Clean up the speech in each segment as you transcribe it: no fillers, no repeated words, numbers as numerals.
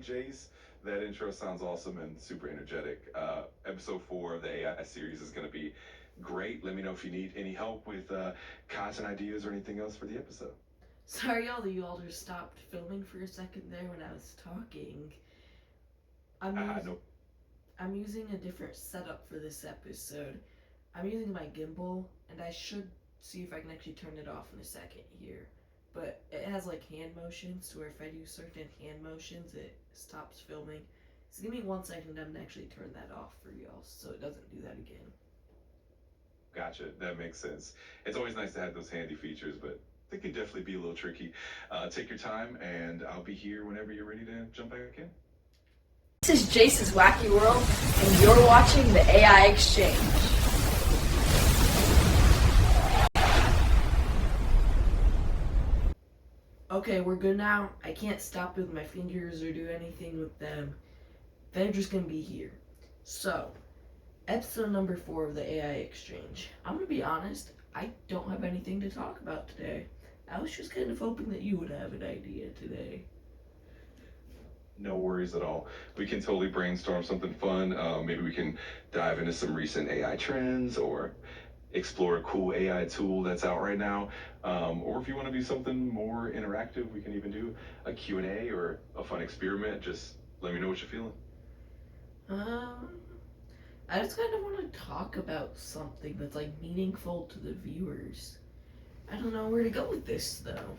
Jace. That intro sounds awesome and super energetic. Episode 4 of the AI series is going to be great. Let me know if you need any help with content ideas or anything else for the episode. Sorry, y'all, that you all just stopped filming for a second there when I was talking. I'm I us- know. I'm using a different setup for this episode. I'm using my gimbal, and I should see if I can actually turn it off in a second here. But it has like hand motions, to where if I do certain hand motions, it stops filming. So give me 1 second, I'm gonna actually turn that off for y'all, so it doesn't do that again. Gotcha. That makes sense. It's always nice to have those handy features, but they can definitely be a little tricky. Take your time, and I'll be here whenever you're ready to jump back in. This is Jace's Wacky World, and you're watching the AI Exchange. Okay, we're good now. I can't stop with my fingers or do anything with them. They're just gonna be here. So, episode number 4 of the AI Exchange. I'm gonna be honest, I don't have anything to talk about today. I was just kind of hoping that you would have an idea today. No worries at all. We can totally brainstorm something fun. Maybe we can dive into some recent AI trends or explore a cool AI tool that's out right now. Or if you want to do something more interactive, we can even do a Q&A or a fun experiment. Just let me know what you're feeling. Um, I just kind of want to talk about something that's like meaningful to the viewers. I don't know where to go with this though.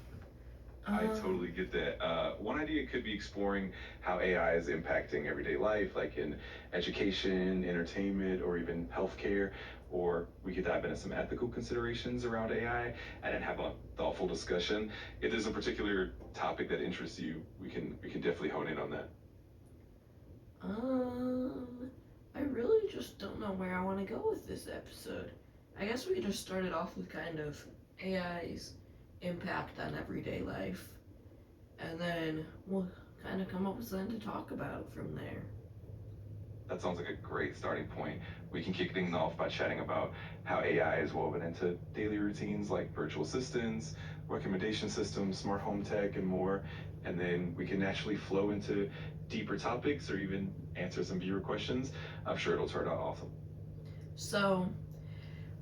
I totally get that. One idea could be exploring how AI is impacting everyday life, like in education, entertainment, or even healthcare. Or we could dive into some ethical considerations around AI and then have a thoughtful discussion. If there's a particular topic that interests you, we can definitely hone in on that. I really just don't know where I want to go with this episode. I guess we could just start it off with kind of AI's impact on everyday life, and then we'll kind of come up with something to talk about from there. That sounds like a great starting point. We can kick things off by chatting about how AI is woven into daily routines like virtual assistants, recommendation systems, smart home tech, and more. And then we can naturally flow into deeper topics or even answer some viewer questions. I'm sure it'll turn out awesome. So,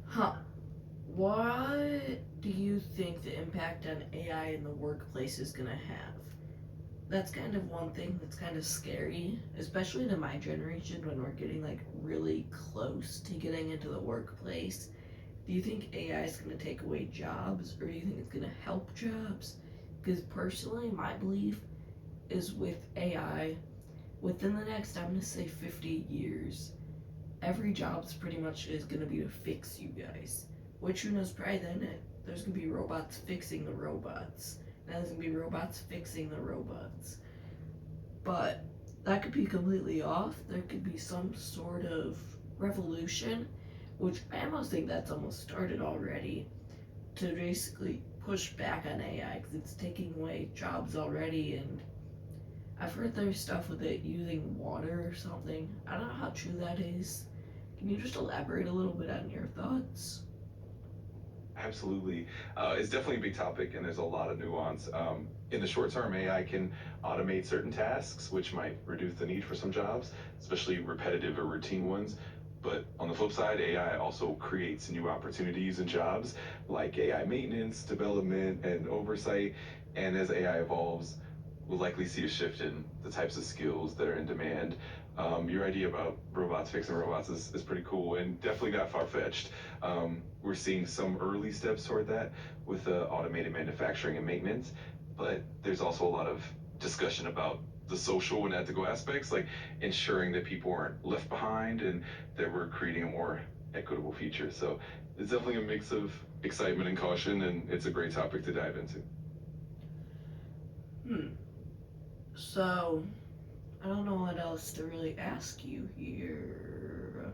huh, what do you think the impact on AI in the workplace is going to have? That's kind of one thing that's kind of scary, especially to my generation when we're getting like really close to getting into the workplace. Do you think AI is going to take away jobs, or do you think it's going to help jobs? Because personally, my belief is with AI, within the next, I'm going to say 50 years, every job's pretty much is going to be to fix you guys. Which, who knows, probably then there's going to be robots fixing the robots. Now there's going to be robots fixing the robots. But that could be completely off. There could be some sort of revolution, which I almost think that's almost started already, to basically push back on AI because it's taking away jobs already. And I've heard there's stuff with it using water or something. I don't know how true that is. Can you just elaborate a little bit on your thoughts? Absolutely. It's definitely a big topic and there's a lot of nuance. In the short term, AI can automate certain tasks, which might reduce the need for some jobs, especially repetitive or routine ones. But on the flip side, AI also creates new opportunities and jobs like AI maintenance, development, and oversight. And as AI evolves, we'll likely see a shift in the types of skills that are in demand. Your idea about robots fixing robots is pretty cool and definitely not far fetched. We're seeing some early steps toward that with automated manufacturing and maintenance, but there's also a lot of discussion about the social and ethical aspects, like ensuring that people aren't left behind and that we're creating a more equitable future. So it's definitely a mix of excitement and caution, and it's a great topic to dive into. Hmm. So, I don't know what else to really ask you here.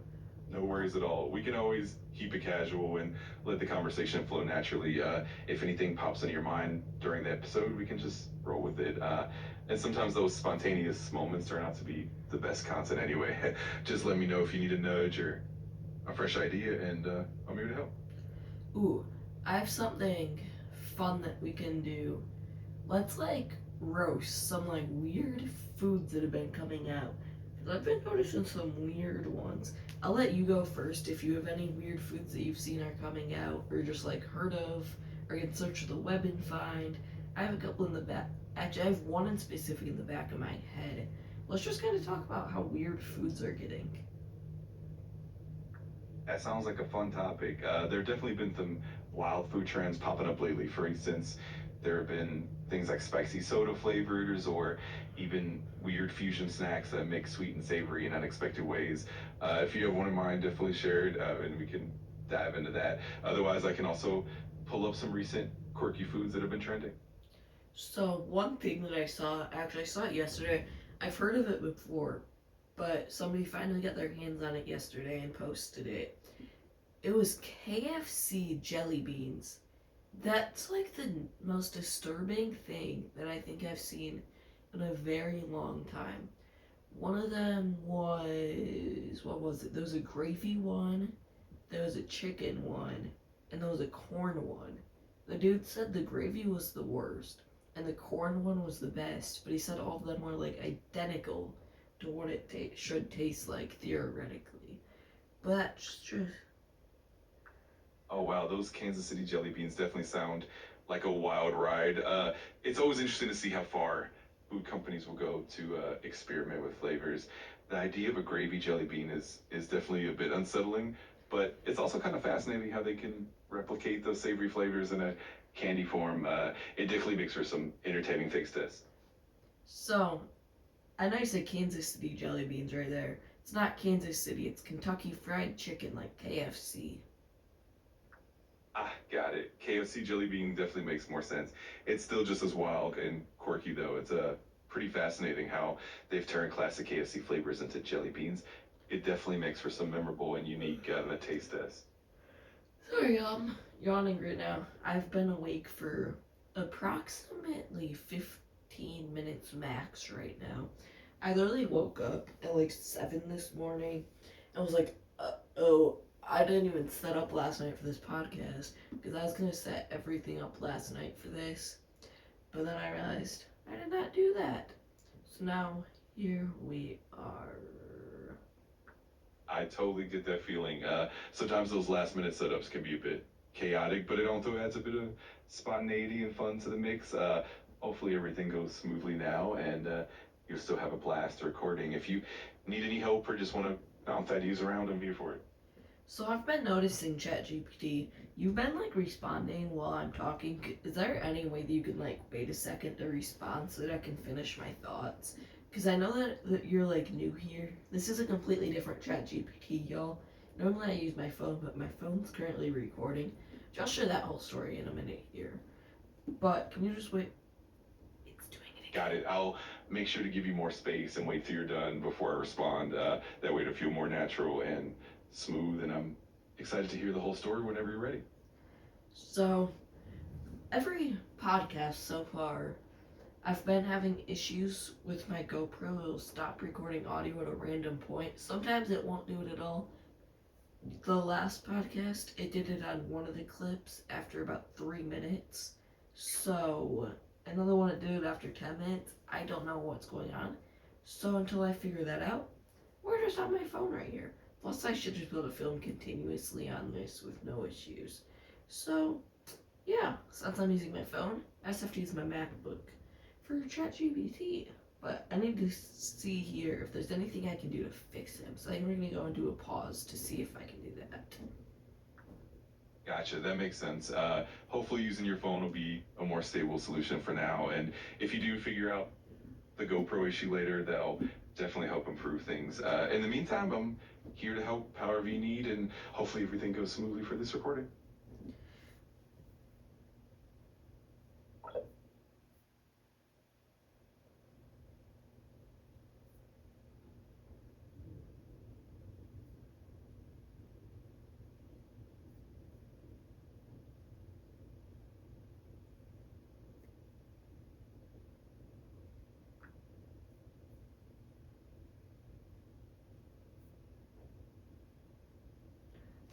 No worries at all. We can always keep it casual and let the conversation flow naturally. If anything pops into your mind during the episode, we can just roll with it. And sometimes those spontaneous moments turn out to be the best content anyway. Just let me know if you need a nudge or a fresh idea, and I'm here to help. Ooh, I have something fun that we can do. Let's like roast some like weird foods that have been coming out. 'Cause I've been noticing some weird ones. I'll let you go first if you have any weird foods that you've seen are coming out or just like heard of or can search the web and find. I have a couple in the back. Actually, I have one in specific in the back of my head. Let's just kind of talk about how weird foods are getting. That sounds like a fun topic. There have definitely been some wild food trends popping up lately. For instance, there have been things like spicy soda flavors or even weird fusion snacks that mix sweet and savory in unexpected ways. If you have one in mind, definitely share it and we can dive into that. Otherwise, I can also pull up some recent quirky foods that have been trending. So one thing that I saw, actually I saw it yesterday. I've heard of it before, but somebody finally got their hands on it yesterday and posted it. It was KFC jelly beans. That's like the most disturbing thing that I think I've seen in a very long time. One of them was, what was it? There was a gravy one, there was a chicken one, and there was a corn one. The dude said the gravy was the worst, and the corn one was the best, but he said all of them were like identical to what it should taste like theoretically. But that's just Oh wow, those Kansas City jelly beans definitely sound like a wild ride. It's always interesting to see how far food companies will go to experiment with flavors. The idea of a gravy jelly bean is definitely a bit unsettling, but it's also kind of fascinating how they can replicate those savory flavors in a candy form. It definitely makes for some entertaining taste tests. so. I know you said Kansas City jelly beans right there. It's not Kansas City. It's Kentucky Fried Chicken, like KFC. Ah, got it. KFC jelly bean definitely makes more sense. It's still just as wild and quirky though. It's pretty fascinating how they've turned classic KFC flavors into jelly beans. It definitely makes for some memorable and unique taste tests. Sorry, I'm yawning right now. I've been awake for approximately 15 minutes max right now. I literally woke up at like 7 this morning and was like, oh, I didn't even set up last night for this podcast because I was going to set everything up last night for this. But then I realized I did not do that. So now here we are. I totally get that feeling. Sometimes those last minute setups can be a bit chaotic, but it also adds a bit of spontaneity and fun to the mix. Hopefully everything goes smoothly now and you'll still have a blast recording. If you need any help or just want to bounce ideas around, I'm here for it. So I've been noticing ChatGPT. You've been like responding while I'm talking. Is there any way that you can like wait a second to respond so that I can finish my thoughts? Because I know that you're like new here. This is a completely different ChatGPT, y'all. Normally I use my phone, but my phone's currently recording. I'll share that whole story in a minute here. But can you just wait? It's doing it again. Got it. I'll make sure to give you more space and wait till you're done before I respond. That way it'll feel more natural and smooth, and I'm excited to hear the whole story whenever you're ready. So every podcast so far, I've been having issues with my GoPro. It'll stop recording audio at a random point. Sometimes it won't do it at all. The last podcast, it did it on one of the clips after about 3 minutes. So another one it did it after 10 minutes. I don't know what's going on. So until I figure that out, we're just on my phone right here. Plus I should just be able to film continuously on this with no issues. So yeah, since I'm using my phone, I just have to use my MacBook for ChatGPT. But I need to see here if there's anything I can do to fix him. So I think we're gonna go and do a pause to see if I can do that. Gotcha, that makes sense. Hopefully using your phone will be a more stable solution for now. And if you do figure out the GoPro issue later, that'll definitely help improve things. In the meantime, I'm here to help however you need, and hopefully everything goes smoothly for this recording.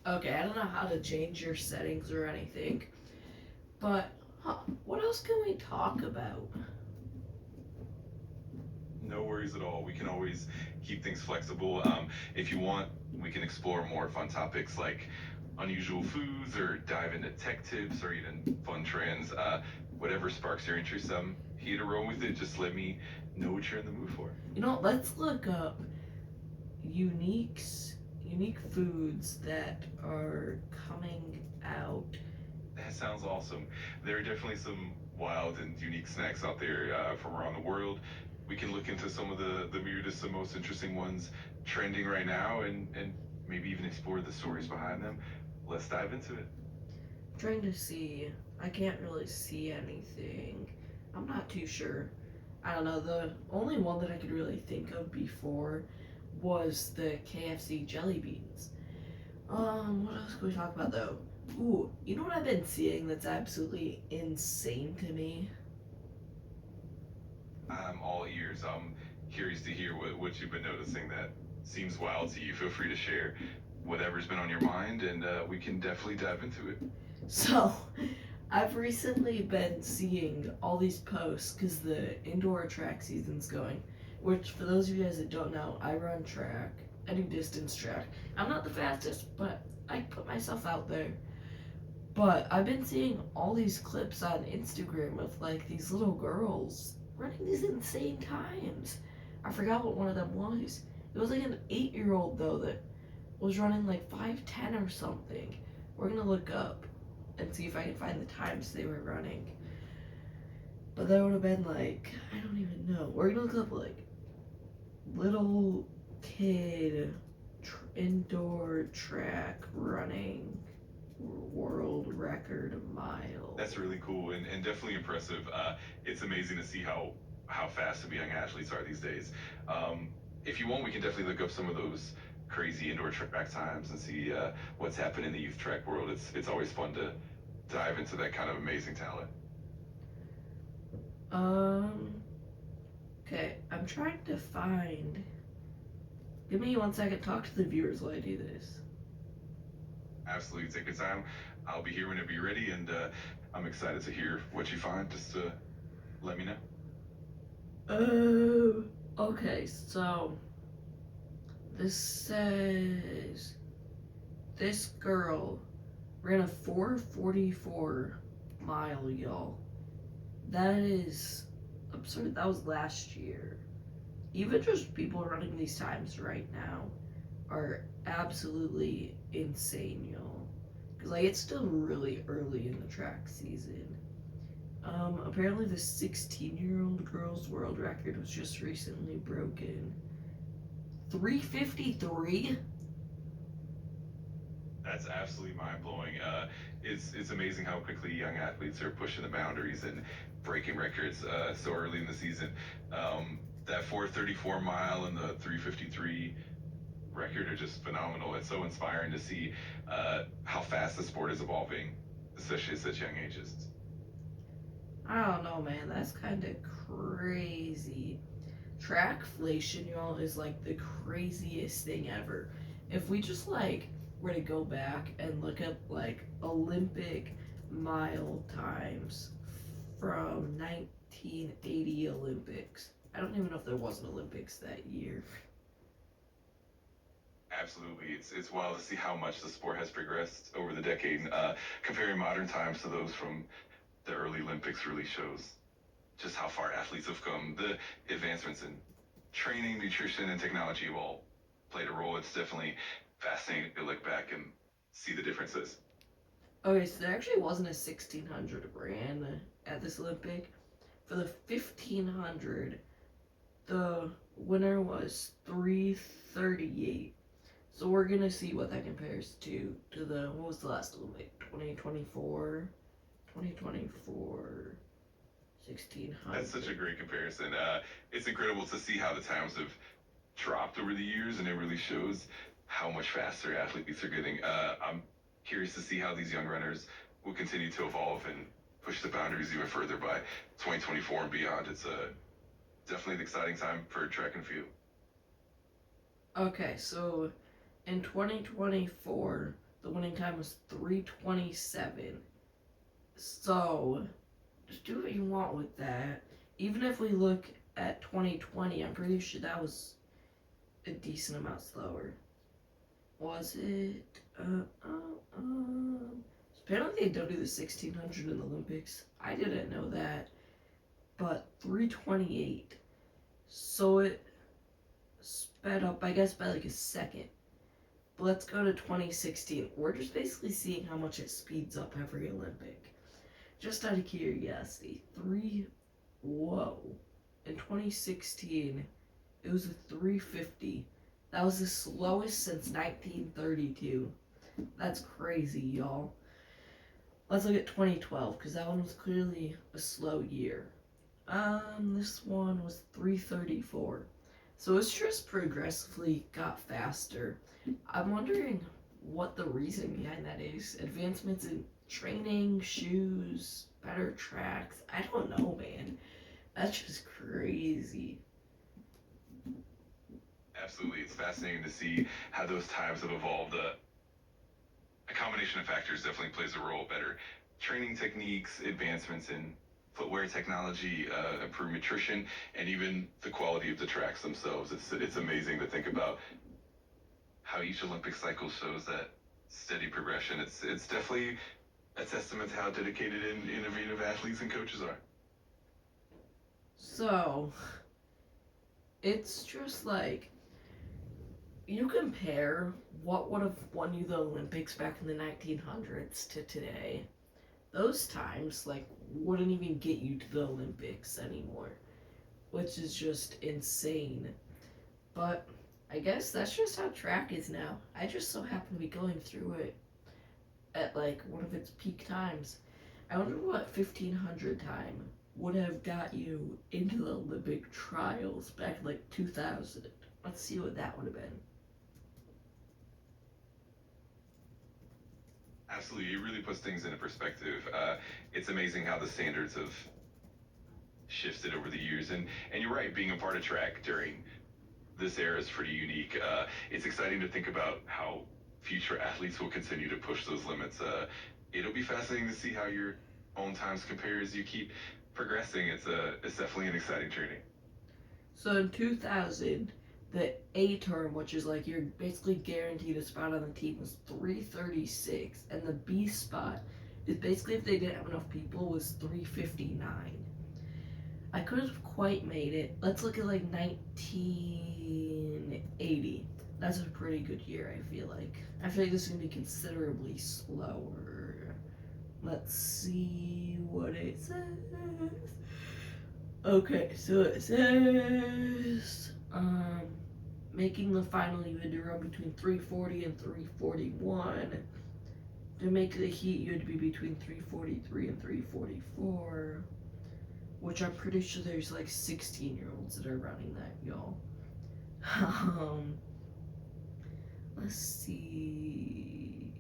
Okay, I don't know how to change your settings or anything, but what else can we talk about? No worries at all. We can always keep things flexible. If you want, we can explore more fun topics like unusual foods or dive into tech tips or even fun trends. Whatever sparks your interest, I'm here to roll with it. Just let me know what you're in the mood for. Let's look up unique foods that are coming out. That sounds awesome. There are definitely some wild and unique snacks out there from around the world. We can look into some of the weirdest and most interesting ones trending right now and maybe even explore the stories behind them. Let's dive into it. Trying to see. I can't really see anything. I'm not too sure. I don't know. The only one that I could really think of before was the KFC jelly beans. What else can we talk about though? Ooh, you know what I've been seeing that's absolutely insane to me? I'm all ears. I'm curious to hear what you've been noticing that seems wild to you. Feel free to share whatever's been on your mind, and we can definitely dive into it. So, I've recently been seeing all these posts because the indoor track season's going. Which, for those of you guys that don't know, I run track. I do distance track. I'm not the fastest, but I put myself out there. But I've been seeing all these clips on Instagram of like these little girls running these insane times. I forgot what one of them was. It was like an 8-year-old though that was running like 5:10 or something. We're gonna look up and see if I can find the times they were running. But that would have been like, I don't even know. We're gonna look up like little kid indoor track running world record mile. That's really cool and definitely impressive. It's amazing to see how fast some young athletes are these days. If you want, we can definitely look up some of those crazy indoor track times and see what's happened in the youth track world. It's always fun to dive into that kind of amazing talent. Um. Okay, I'm trying to find. Give me 1 second. Talk to the viewers while I do this. Absolutely, take your time. I'll be here whenever you're ready, and I'm excited to hear what you find. Just let me know. Okay, so this says this girl ran a 4:44 mile, y'all. That is absurd. That was last year. Even just people running these times right now are absolutely insane, y'all. Because, like, it's still really early in the track season. Apparently the 16-year-old girl's world record was just recently broken. 3:53? That's absolutely mind blowing. It's amazing how quickly young athletes are pushing the boundaries and breaking records so early in the season. That 4:34 mile and the 3:53 record are just phenomenal. It's so inspiring to see how fast the sport is evolving, especially at such young ages. I don't know, man. That's kind of crazy. Trackflation, y'all, is like the craziest thing ever. If we just like were to go back and look up like Olympic mile times from 1980 Olympics. I don't even know if there was an Olympics that year. Absolutely, it's wild to see how much the sport has progressed over the decade. Comparing modern times to those from the early Olympics really shows just how far athletes have come. The advancements in training, nutrition, and technology have all played a role. It's definitely fascinating to look back and see the differences. Okay, so there actually wasn't a 1600 ran at this Olympic. For the 1500, the winner was 3:38. So we're gonna see what that compares to the what was the last Olympic? 2024, 2024, 1600. That's such a great comparison. It's incredible to see how the times have dropped over the years, and it really shows how much faster athletes are getting. I'm curious to see how these young runners will continue to evolve and push the boundaries even further by 2024 and beyond. It's definitely an exciting time for track and field. Okay, so in 2024, the winning time was 3:27. So just do what you want with that. Even if we look at 2020, I'm pretty sure that was a decent amount slower. Was it? Apparently they don't do the 1600 in the Olympics. I didn't know that. But 328. So it sped up, I guess, by like a second. But let's go to 2016. We're just basically seeing how much it speeds up every Olympic. Just out of curiosity, whoa. In 2016, it was a 350. That was the slowest since 1932. That's crazy, y'all. Let's look at 2012, because that one was clearly a slow year. This one was 334. So it's just progressively got faster. I'm wondering what the reason behind that is. Advancements in training, shoes, better tracks. I don't know, man. That's just crazy. Absolutely, it's fascinating to see how those times have evolved. A combination of factors definitely plays a role. Better training techniques, advancements in footwear technology, improved nutrition, and even the quality of the tracks themselves. It's amazing to think about how each Olympic cycle shows that steady progression. It's definitely a testament to how dedicated and innovative athletes and coaches are. So, it's just like, you compare what would have won you the Olympics back in the 1900s to today. Those times, like, wouldn't even get you to the Olympics anymore, which is just insane. But I guess that's just how track is now. I just so happen to be going through it at like one of its peak times. I wonder what 1500 time would have got you into the Olympic trials back in like 2000. Let's see what that would have been. Absolutely, it really puts things into perspective. It's amazing how the standards have shifted over the years, and you're right, being a part of track during this era is pretty unique. It's exciting to think about how future athletes will continue to push those limits. It'll be fascinating to see how your own times compare as you keep progressing. It's definitely an exciting journey. So in 2000, the A term, which is like you're basically guaranteed a spot on the team, was 336, and the B spot is basically if they didn't have enough people was 359. I could have quite made it. Let's look at like 1980. That's a pretty good year, I feel like. I feel like this is going to be considerably slower. Let's see what it says. Okay, so it says, making the final you had to run between 340 and 341. To make the heat you had to be between 343 and 344. Which I'm pretty sure there's like 16-year-olds that are running that, y'all. Let's see.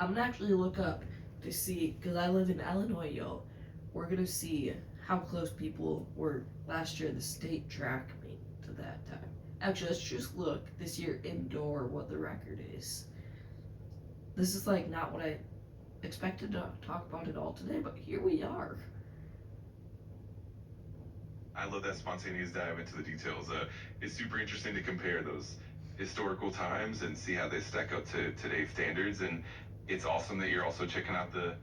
I'm gonna actually look up to see, because I live in Illinois, y'all. We're gonna see how close people were last year at the state track meet to that time. Actually, let's just look this year indoor what the record is. This is like not what I expected to talk about at all today, but here we are. I love that spontaneous dive into the details. It's super interesting to compare those historical times and see how they stack up to today's standards. And it's awesome that you're also checking out the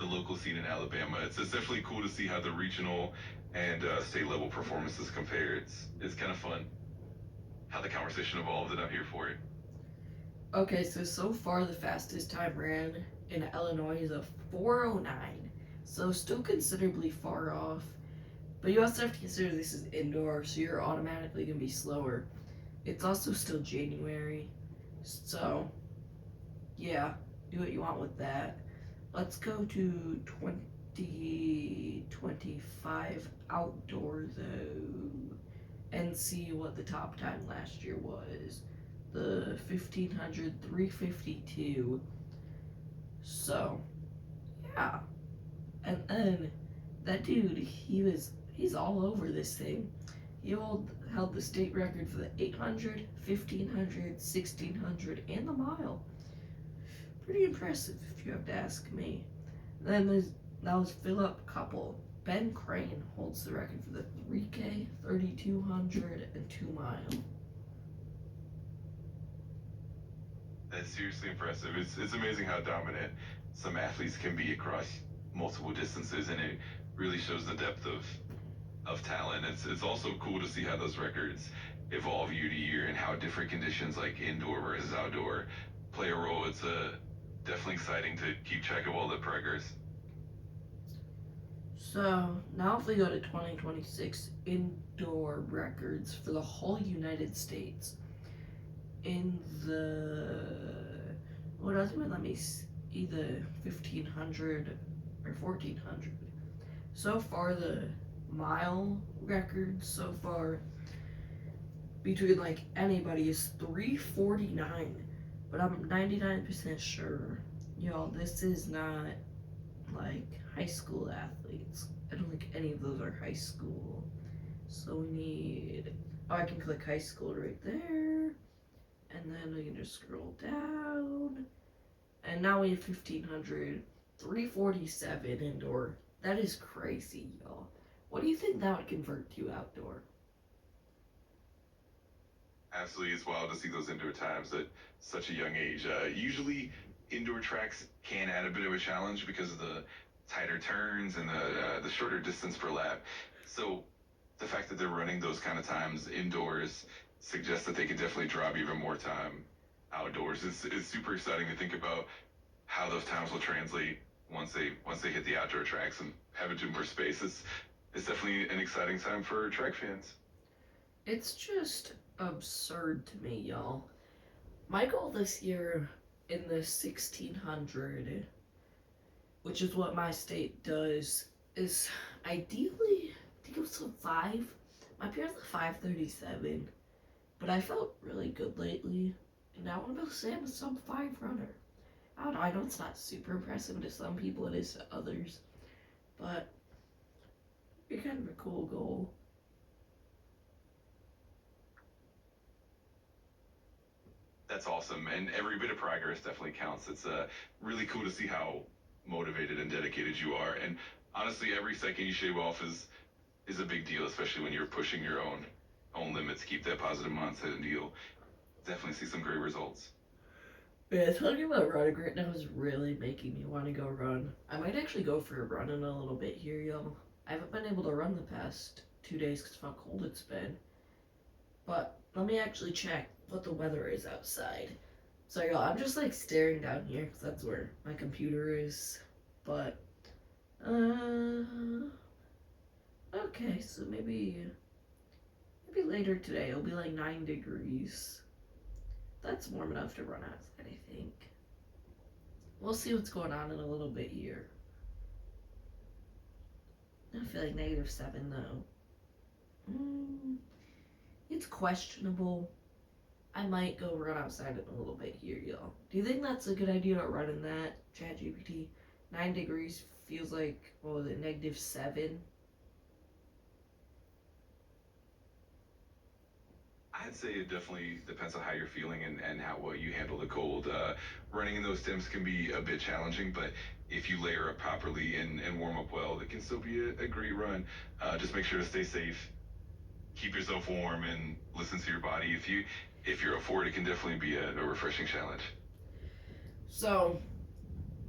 local scene in Alabama. It's definitely cool to see how the regional and state level performances compare. It's kind of fun how the conversation evolved, and I'm here for it. Okay, so far the fastest time ran in Illinois is a 4:09, so still considerably far off. But you also have to consider this is indoor, so you're automatically going to be slower. It's also still January, so yeah, do what you want with that. Let's go to 2025 outdoor though, and see what the top time last year was. The 1500, 352. So, yeah. And then that dude, he's all over this thing. He held the state record for the 800, 1500, 1600, and the mile. Pretty impressive, if you have to ask me. Then that was Philip Couple, Ben Crane holds the record for the 3K, 3,200, and 2 mile. That's seriously impressive. It's amazing how dominant some athletes can be across multiple distances, and it really shows the depth of talent. It's also cool to see how those records evolve year to year and how different conditions like indoor versus outdoor play a role. It's definitely exciting to keep track of all the progress. So now if we go to 2026 indoor records for the whole United States, in the, what else would let me either 1,500 or 1,400. So far the mile record so far between like anybody is 349, but I'm 99% sure, y'all, this is not like high school athletes. I don't think any of those are high school. So we need, oh, I can click high school right there, and then we can just scroll down, and now we have 1,500, 347 indoor. That is crazy, y'all. What do you think that would convert to outdoor? Absolutely, it's wild to see those indoor times at such a young age. Usually, indoor tracks can add a bit of a challenge because of the tighter turns and the shorter distance per lap. So, the fact that they're running those kind of times indoors suggests that they can definitely drop even more time outdoors. It's super exciting to think about how those times will translate once they hit the outdoor tracks and have a bit more space. It's definitely an exciting time for track fans. It's just absurd to me, y'all. My goal this year in the 1,600, which is what my state does, is ideally, I think it was a 5. My peer's a 537, but I felt really good lately, and I want to be able to say I'm a sub 5 runner. I don't know, I know it's not super impressive to some people, it is to others, but it'd be kind of a cool goal. That's awesome, and every bit of progress definitely counts. It's really cool to see how motivated and dedicated you are, and honestly, every second you shave off is a big deal, especially when you're pushing your own limits. Keep that positive mindset, and you'll definitely see some great results. Yeah, talking about running right now is really making me want to go run. I might actually go for a run in a little bit here, y'all. I haven't been able to run the past 2 days because of how cold it's been. But let me actually check what the weather is outside. So y'all, I'm just like staring down here because that's where my computer is. But, okay, so maybe later today it'll be like 9 degrees. That's warm enough to run outside, I think. We'll see what's going on in a little bit here. I feel like -7 though. It's questionable. I might go run outside in a little bit here, y'all. Do you think that's a good idea to run in that, ChatGPT? 9 degrees feels like, what was it, -7? I'd say it definitely depends on how you're feeling and how well you handle the cold. Running in those temps can be a bit challenging, but if you layer up properly and warm up well, it can still be a great run. Just make sure to stay safe, keep yourself warm, and listen to your body. If you're up for it, it can definitely be a refreshing challenge. So,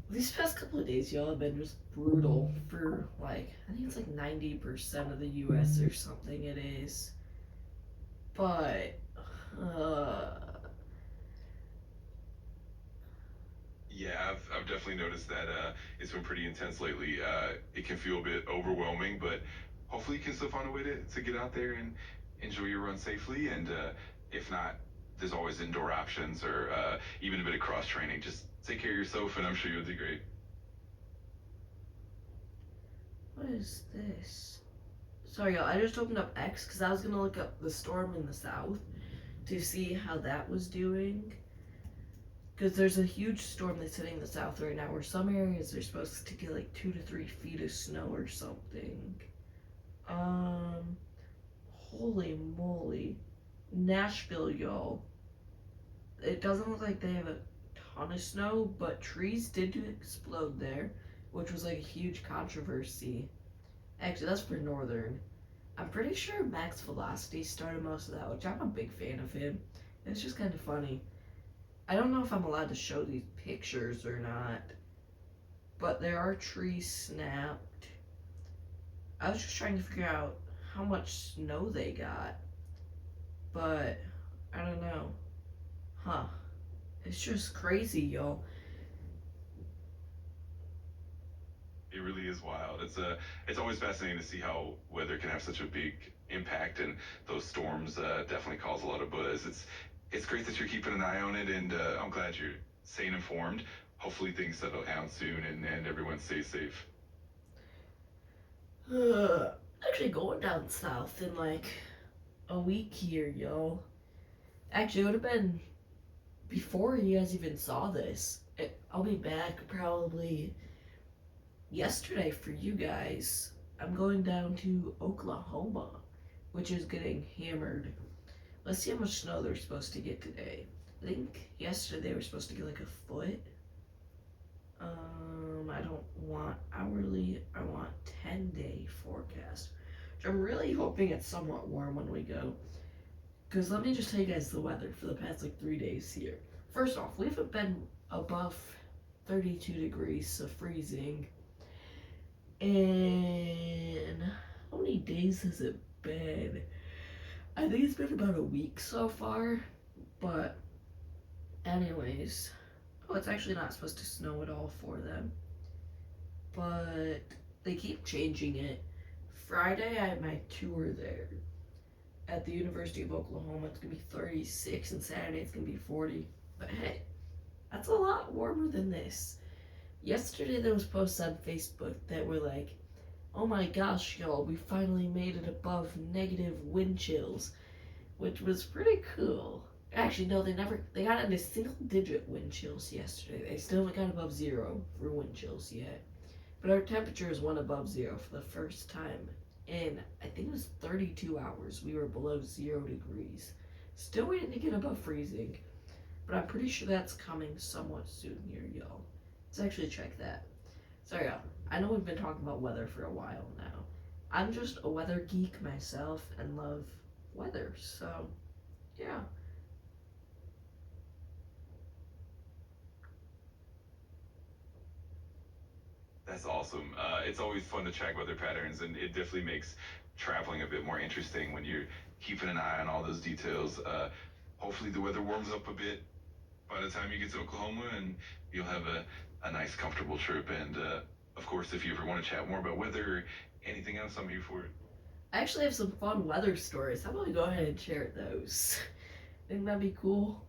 these past couple of days, y'all have been just brutal for like, I think it's like 90% of the US or something it is. But, Yeah, I've definitely noticed that it's been pretty intense lately. It can feel a bit overwhelming, but hopefully you can still find a way to get out there and enjoy your run safely. And if not, there's always indoor options or even a bit of cross training. Just take care of yourself, and I'm sure you'll do great. what is this? Sorry, y'all, I just opened up X because I was going to look up the storm in the south to see how that was doing. Because there's a huge storm that's hitting the south right now where some areas are supposed to get like 2 to 3 feet of snow or something. Holy moly. Nashville, y'all. It doesn't look like they have a ton of snow, but trees did explode there, which was like a huge controversy. Actually, that's for Northern. I'm pretty sure Max Velocity started most of that, which I'm a big fan of him. It's just kind of funny. I don't know if I'm allowed to show these pictures or not, but there are trees snapped. I was just trying to figure out how much snow they got, but I don't know. Huh. It's just crazy, y'all. It really is wild. It's always fascinating to see how weather can have such a big impact, and those storms definitely cause a lot of buzz. It's great that you're keeping an eye on it, and I'm glad you're staying informed. Hopefully things settle down soon, and everyone stays safe. Actually, going down south in like a week here, yo. Actually, it would have been before you guys even saw this. I'll be back probably yesterday for you guys. I'm going down to Oklahoma, which is getting hammered. Let's see how much snow they're supposed to get today. I think yesterday they were supposed to get like a foot. I don't want hourly, I want 10-day forecast. Which I'm really hoping it's somewhat warm when we go. Because let me just tell you guys the weather for the past like 3 days here. First off, we haven't been above 32 degrees, so freezing. And how many days has it been? I think it's been about a week so far. But anyways, oh, it's actually not supposed to snow at all for them. But they keep changing it. Friday I had my tour there at the University of Oklahoma. It's gonna be 36, and Saturday it's gonna be 40. But hey, that's a lot warmer than this. Yesterday there was posts on Facebook that were like, oh my gosh, y'all, we finally made it above negative wind chills, which was pretty cool. Actually, no, they got into single digit wind chills yesterday. They still haven't got above zero for wind chills yet. But our temperatures went above zero for the first time in, I think it was 32 hours. We were below 0 degrees. Still waiting to get above freezing, but I'm pretty sure that's coming somewhat soon here, y'all. Let's actually check that. Sorry, y'all. I know we've been talking about weather for a while now. I'm just a weather geek myself and love weather, so yeah. That's awesome. It's always fun to track weather patterns, and it definitely makes traveling a bit more interesting when you're keeping an eye on all those details. Hopefully, the weather warms up a bit by the time you get to Oklahoma, and you'll have a nice, comfortable trip. And of course, if you ever want to chat more about weather or anything else, I'm here for it. I actually have some fun weather stories. How about we go ahead and share those? Think that'd be cool?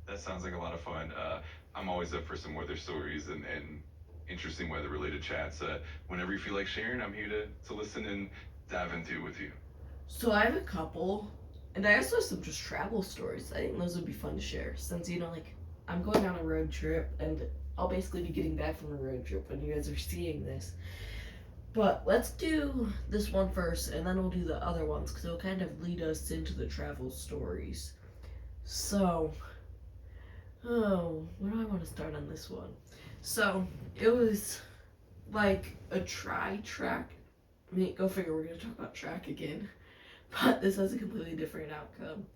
That sounds like a lot of fun. I'm always up for some weather stories and interesting weather related chats. Whenever you feel like sharing, I'm here to listen and dive into it with you. So I have a couple, and I also have some just travel stories. I think those would be fun to share since, like, I'm going on a road trip, and I'll basically be getting back from a road trip when you guys are seeing this. But let's do this one first, and then we'll do the other ones, because it'll kind of lead us into the travel stories. So, oh, where do I want to start on this one? So, it was like a track. I mean, go figure, we're going to talk about track again. But this has a completely different outcome.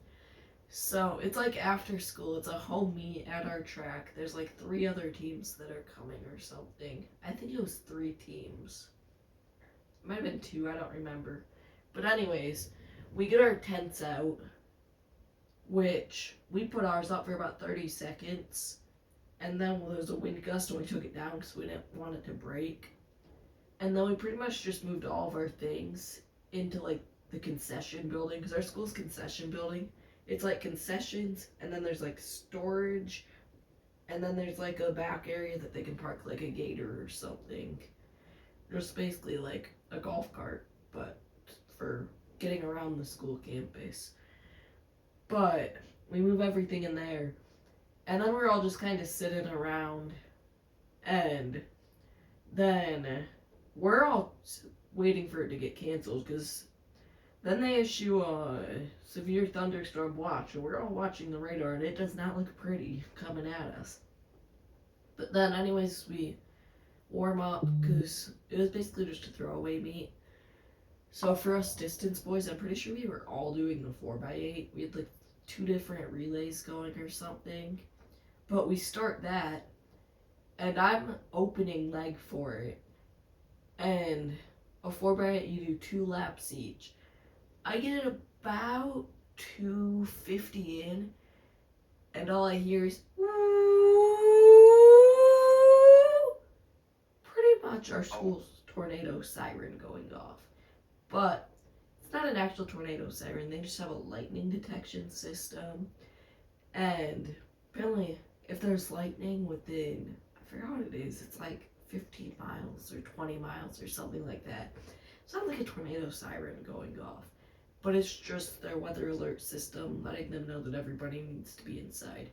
So, it's like after school, it's a home meet at our track. There's like 3 other teams that are coming or something. I think it was 3 teams. It might have been 2, I don't remember. But anyways, we get our tents out, which we put ours up for about 30 seconds. And then there was a wind gust and we took it down because we didn't want it to break. And then we pretty much just moved all of our things into like the concession building, because our school's concession building. It's like concessions, and then there's like storage, and then there's like a back area that they can park like a gator or something. Just basically like a golf cart, but for getting around the school campus. But we move everything in there, and then we're all just kind of sitting around, and then we're all waiting for it to get canceled, because then they issue a severe thunderstorm watch, and we're all watching the radar, and it does not look pretty coming at us. But then, anyways, we warm up because it was basically just a throwaway meet. So for us distance boys, I'm pretty sure we were all doing the 4x8. We had like two different relays going or something. But we start that, and I'm opening leg for it. And a 4x8, you do 2 laps each. I get it about 250 in, and all I hear is woo. Pretty much our school's tornado siren going off. But it's not an actual tornado siren, they just have a lightning detection system. And apparently, if there's lightning within, I forgot what it is, it's like 15 miles or 20 miles or something like that. It's not like a tornado siren going off, but it's just their weather alert system letting them know that everybody needs to be inside.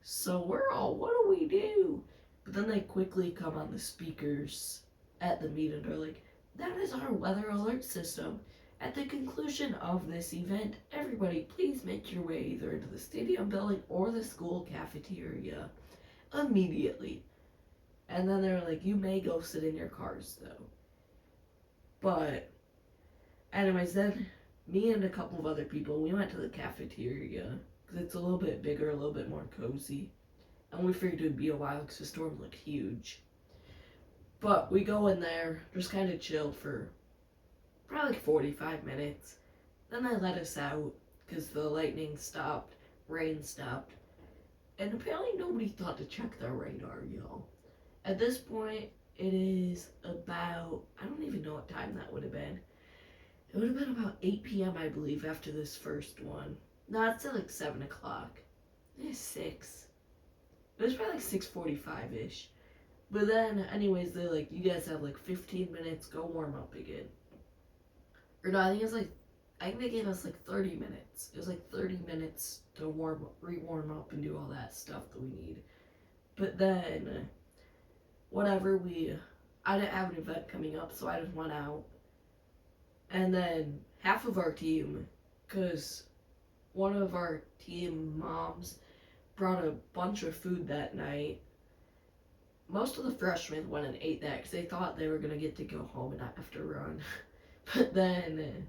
So we're all, what do we do? But then they quickly come on the speakers at the meet and they're like, that is our weather alert system. At the conclusion of this event, everybody please make your way either into the stadium building or the school cafeteria immediately. And then they're like, you may go sit in your cars though. But anyways, then me and a couple of other people, we went to the cafeteria because it's a little bit bigger, a little bit more cozy. And we figured it would be a while because the storm looked huge. But we go in there, just kind of chilled for probably like 45 minutes. Then they let us out because the lightning stopped, rain stopped, and apparently nobody thought to check their radar, y'all. At this point, it is about, I don't even know what time that would have been. It would have been about 8 p.m., I believe, after this first one. No, it's at like 7 o'clock. It's 6. It was probably like 6:45-ish. But then, anyways, they're like, you guys have like 15 minutes, go warm up again. Or no, I think they gave us like 30 minutes. It was like 30 minutes to re-warm up and do all that stuff that we need. But then, whatever, I didn't have an event coming up, so I just went out. And then half of our team, because one of our team moms brought a bunch of food that night. Most of the freshmen went and ate that because they thought they were going to get to go home and not have to run. But then,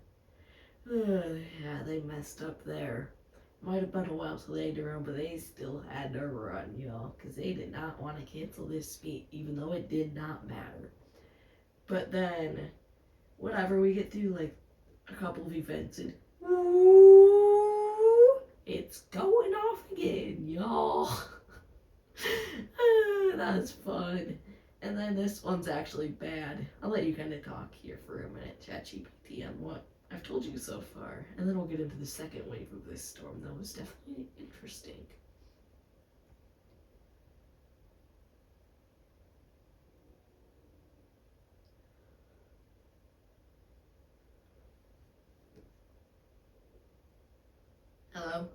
yeah, they messed up there. Might have been a while till they had to run, but they still had to run, y'all, because they did not want to cancel this meet, even though it did not matter. But then, whatever, we get through like a couple of events and woo, it's going off again, y'all. That was fun. And then this one's actually bad. I'll let you kind of talk here for a minute, ChatGPT, on what I've told you so far. And then we'll get into the second wave of this storm that was definitely interesting. Hello?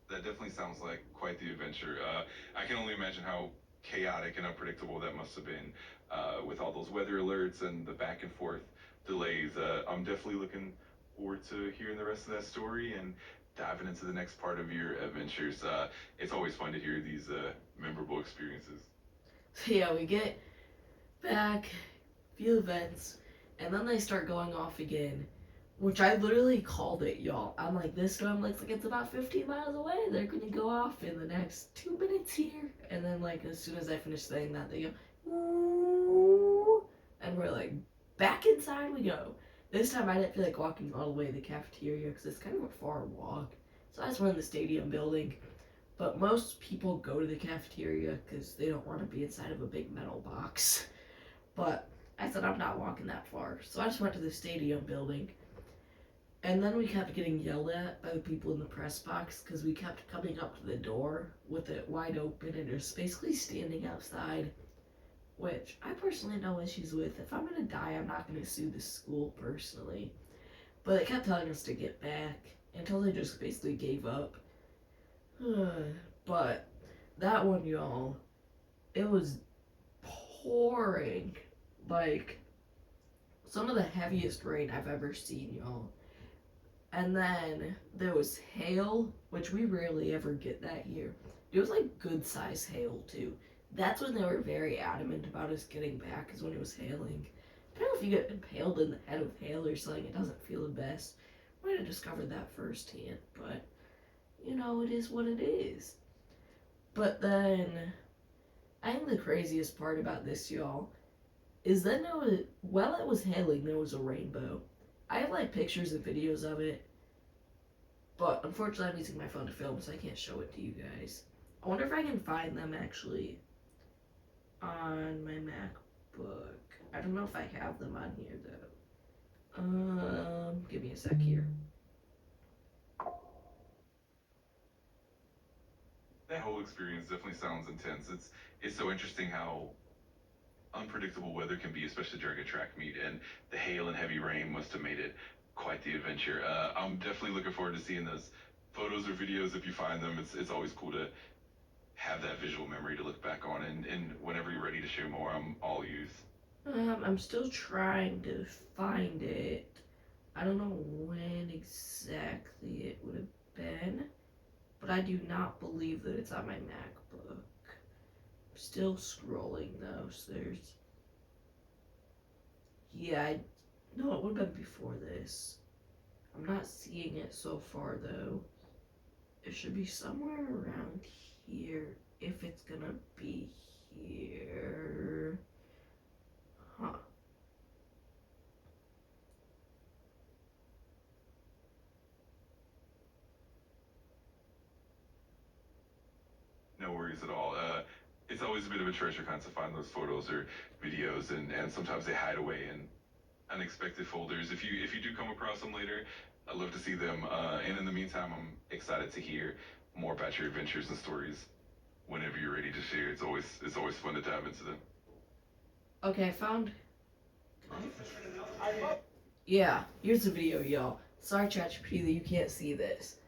That definitely sounds like quite the adventure. I can only imagine how chaotic and unpredictable that must have been with all those weather alerts and the back and forth delays. I'm definitely looking forward to hearing the rest of that story and diving into the next part of your adventures. It's always fun to hear these memorable experiences. So yeah, we get back, few events, and then they start going off again. Which I literally called it, y'all. I'm like, this storm looks like it's about 15 miles away. They're gonna go off in the next 2 minutes here. And then, like, as soon as I finish saying that, they go, ooh. And we're like, back inside we go. This time I didn't feel like walking all the way to the cafeteria because it's kind of a far walk. So I just went in the stadium building. But most people go to the cafeteria because they don't want to be inside of a big metal box. But I said, I'm not walking that far. So I just went to the stadium building. And then we kept getting yelled at by the people in the press box because we kept coming up to the door with it wide open and just basically standing outside, which I personally have no issues with. If I'm going to die, I'm not going to sue the school personally. But they kept telling us to get back until they just basically gave up. But that one, y'all, it was pouring. Like, some of the heaviest rain I've ever seen, y'all. And then there was hail, which we rarely ever get that here. It was like good size hail too. That's when they were very adamant about us getting back, is when it was hailing. I don't know if you get impaled in the head with hail or something, it doesn't feel the best. Might have discovered that firsthand, but it is what it is. But then, I think the craziest part about this, y'all, is then while it was hailing, there was a rainbow. I have like pictures and videos of it, but unfortunately, I'm using my phone to film, so I can't show it to you guys. I wonder if I can find them actually on my MacBook. I don't know if I have them on here though. Give me a sec here. That whole experience definitely sounds intense. It's so interesting how unpredictable weather can be, especially during a track meet, and the hail and heavy rain must have made it quite the adventure. I'm definitely looking forward to seeing those photos or videos if you find them. It's always cool to have that visual memory to look back on, and whenever you're ready to share more, I'm all ears. I'm still trying to find it. I don't know when exactly it would have been, but I do not believe that it's on my MacBook. I'm still scrolling though, so there's. Yeah, no, it would have been before this. I'm not seeing it so far though. It should be somewhere around here if it's gonna be here. Huh. No worries at all. It's always a bit of a treasure hunt to find those photos or videos, and sometimes they hide away in unexpected folders. If you do come across them later, I'd love to see them. And in the meantime, I'm excited to hear more about your adventures and stories. Whenever you're ready to share, it's always fun to dive into them. Okay, I found. Yeah, here's the video, y'all. Sorry, ChatGPT, that you can't see this,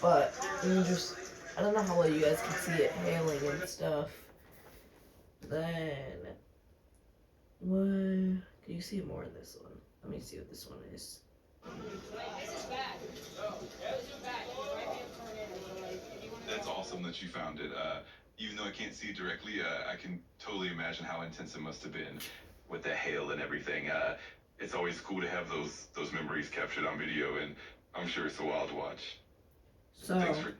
but I don't know how well you guys can see it hailing and stuff. Then, what? Can you see more in this one? Let me see what this one is. That's awesome that you found it. Even though I can't see it directly, I can totally imagine how intense it must have been with the hail and everything. It's always cool to have those memories captured on video, and I'm sure it's a wild to watch. So, Thanks for.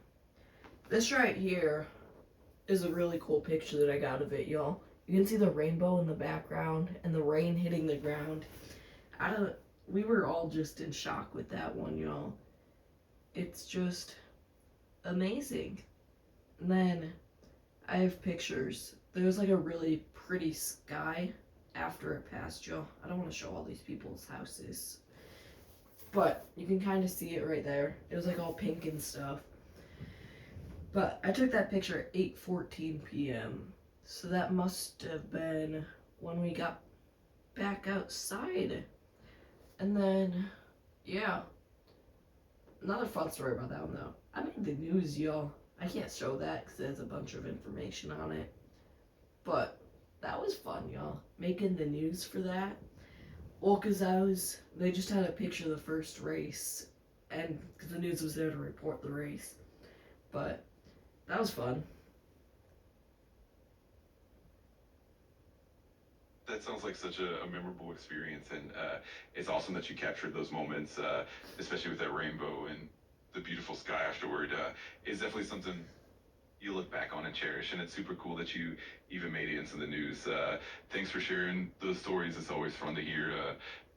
this right here is a really cool picture that I got of it, y'all. You can see the rainbow in the background and the rain hitting the ground. We were all just in shock with that one, y'all. It's just amazing. And then I have pictures. There's like a really pretty sky after it passed, y'all. I don't want to show all these people's houses, but you can kind of see it right there. It was like all pink and stuff. But I took that picture at 8:14 p.m. So that must have been when we got back outside. And then, yeah. Another fun story about that one though. I made the news, y'all. I can't show that because there's a bunch of information on it. But that was fun, y'all. Making the news for that. Well, because they just had a picture of the first race. And because the news was there to report the race. But that was fun. That sounds like such a memorable experience, and it's awesome that you captured those moments, especially with that rainbow and the beautiful sky afterward. It's definitely something you look back on and cherish, and it's super cool that you even made it into the news. Thanks for sharing those stories. It's always fun to hear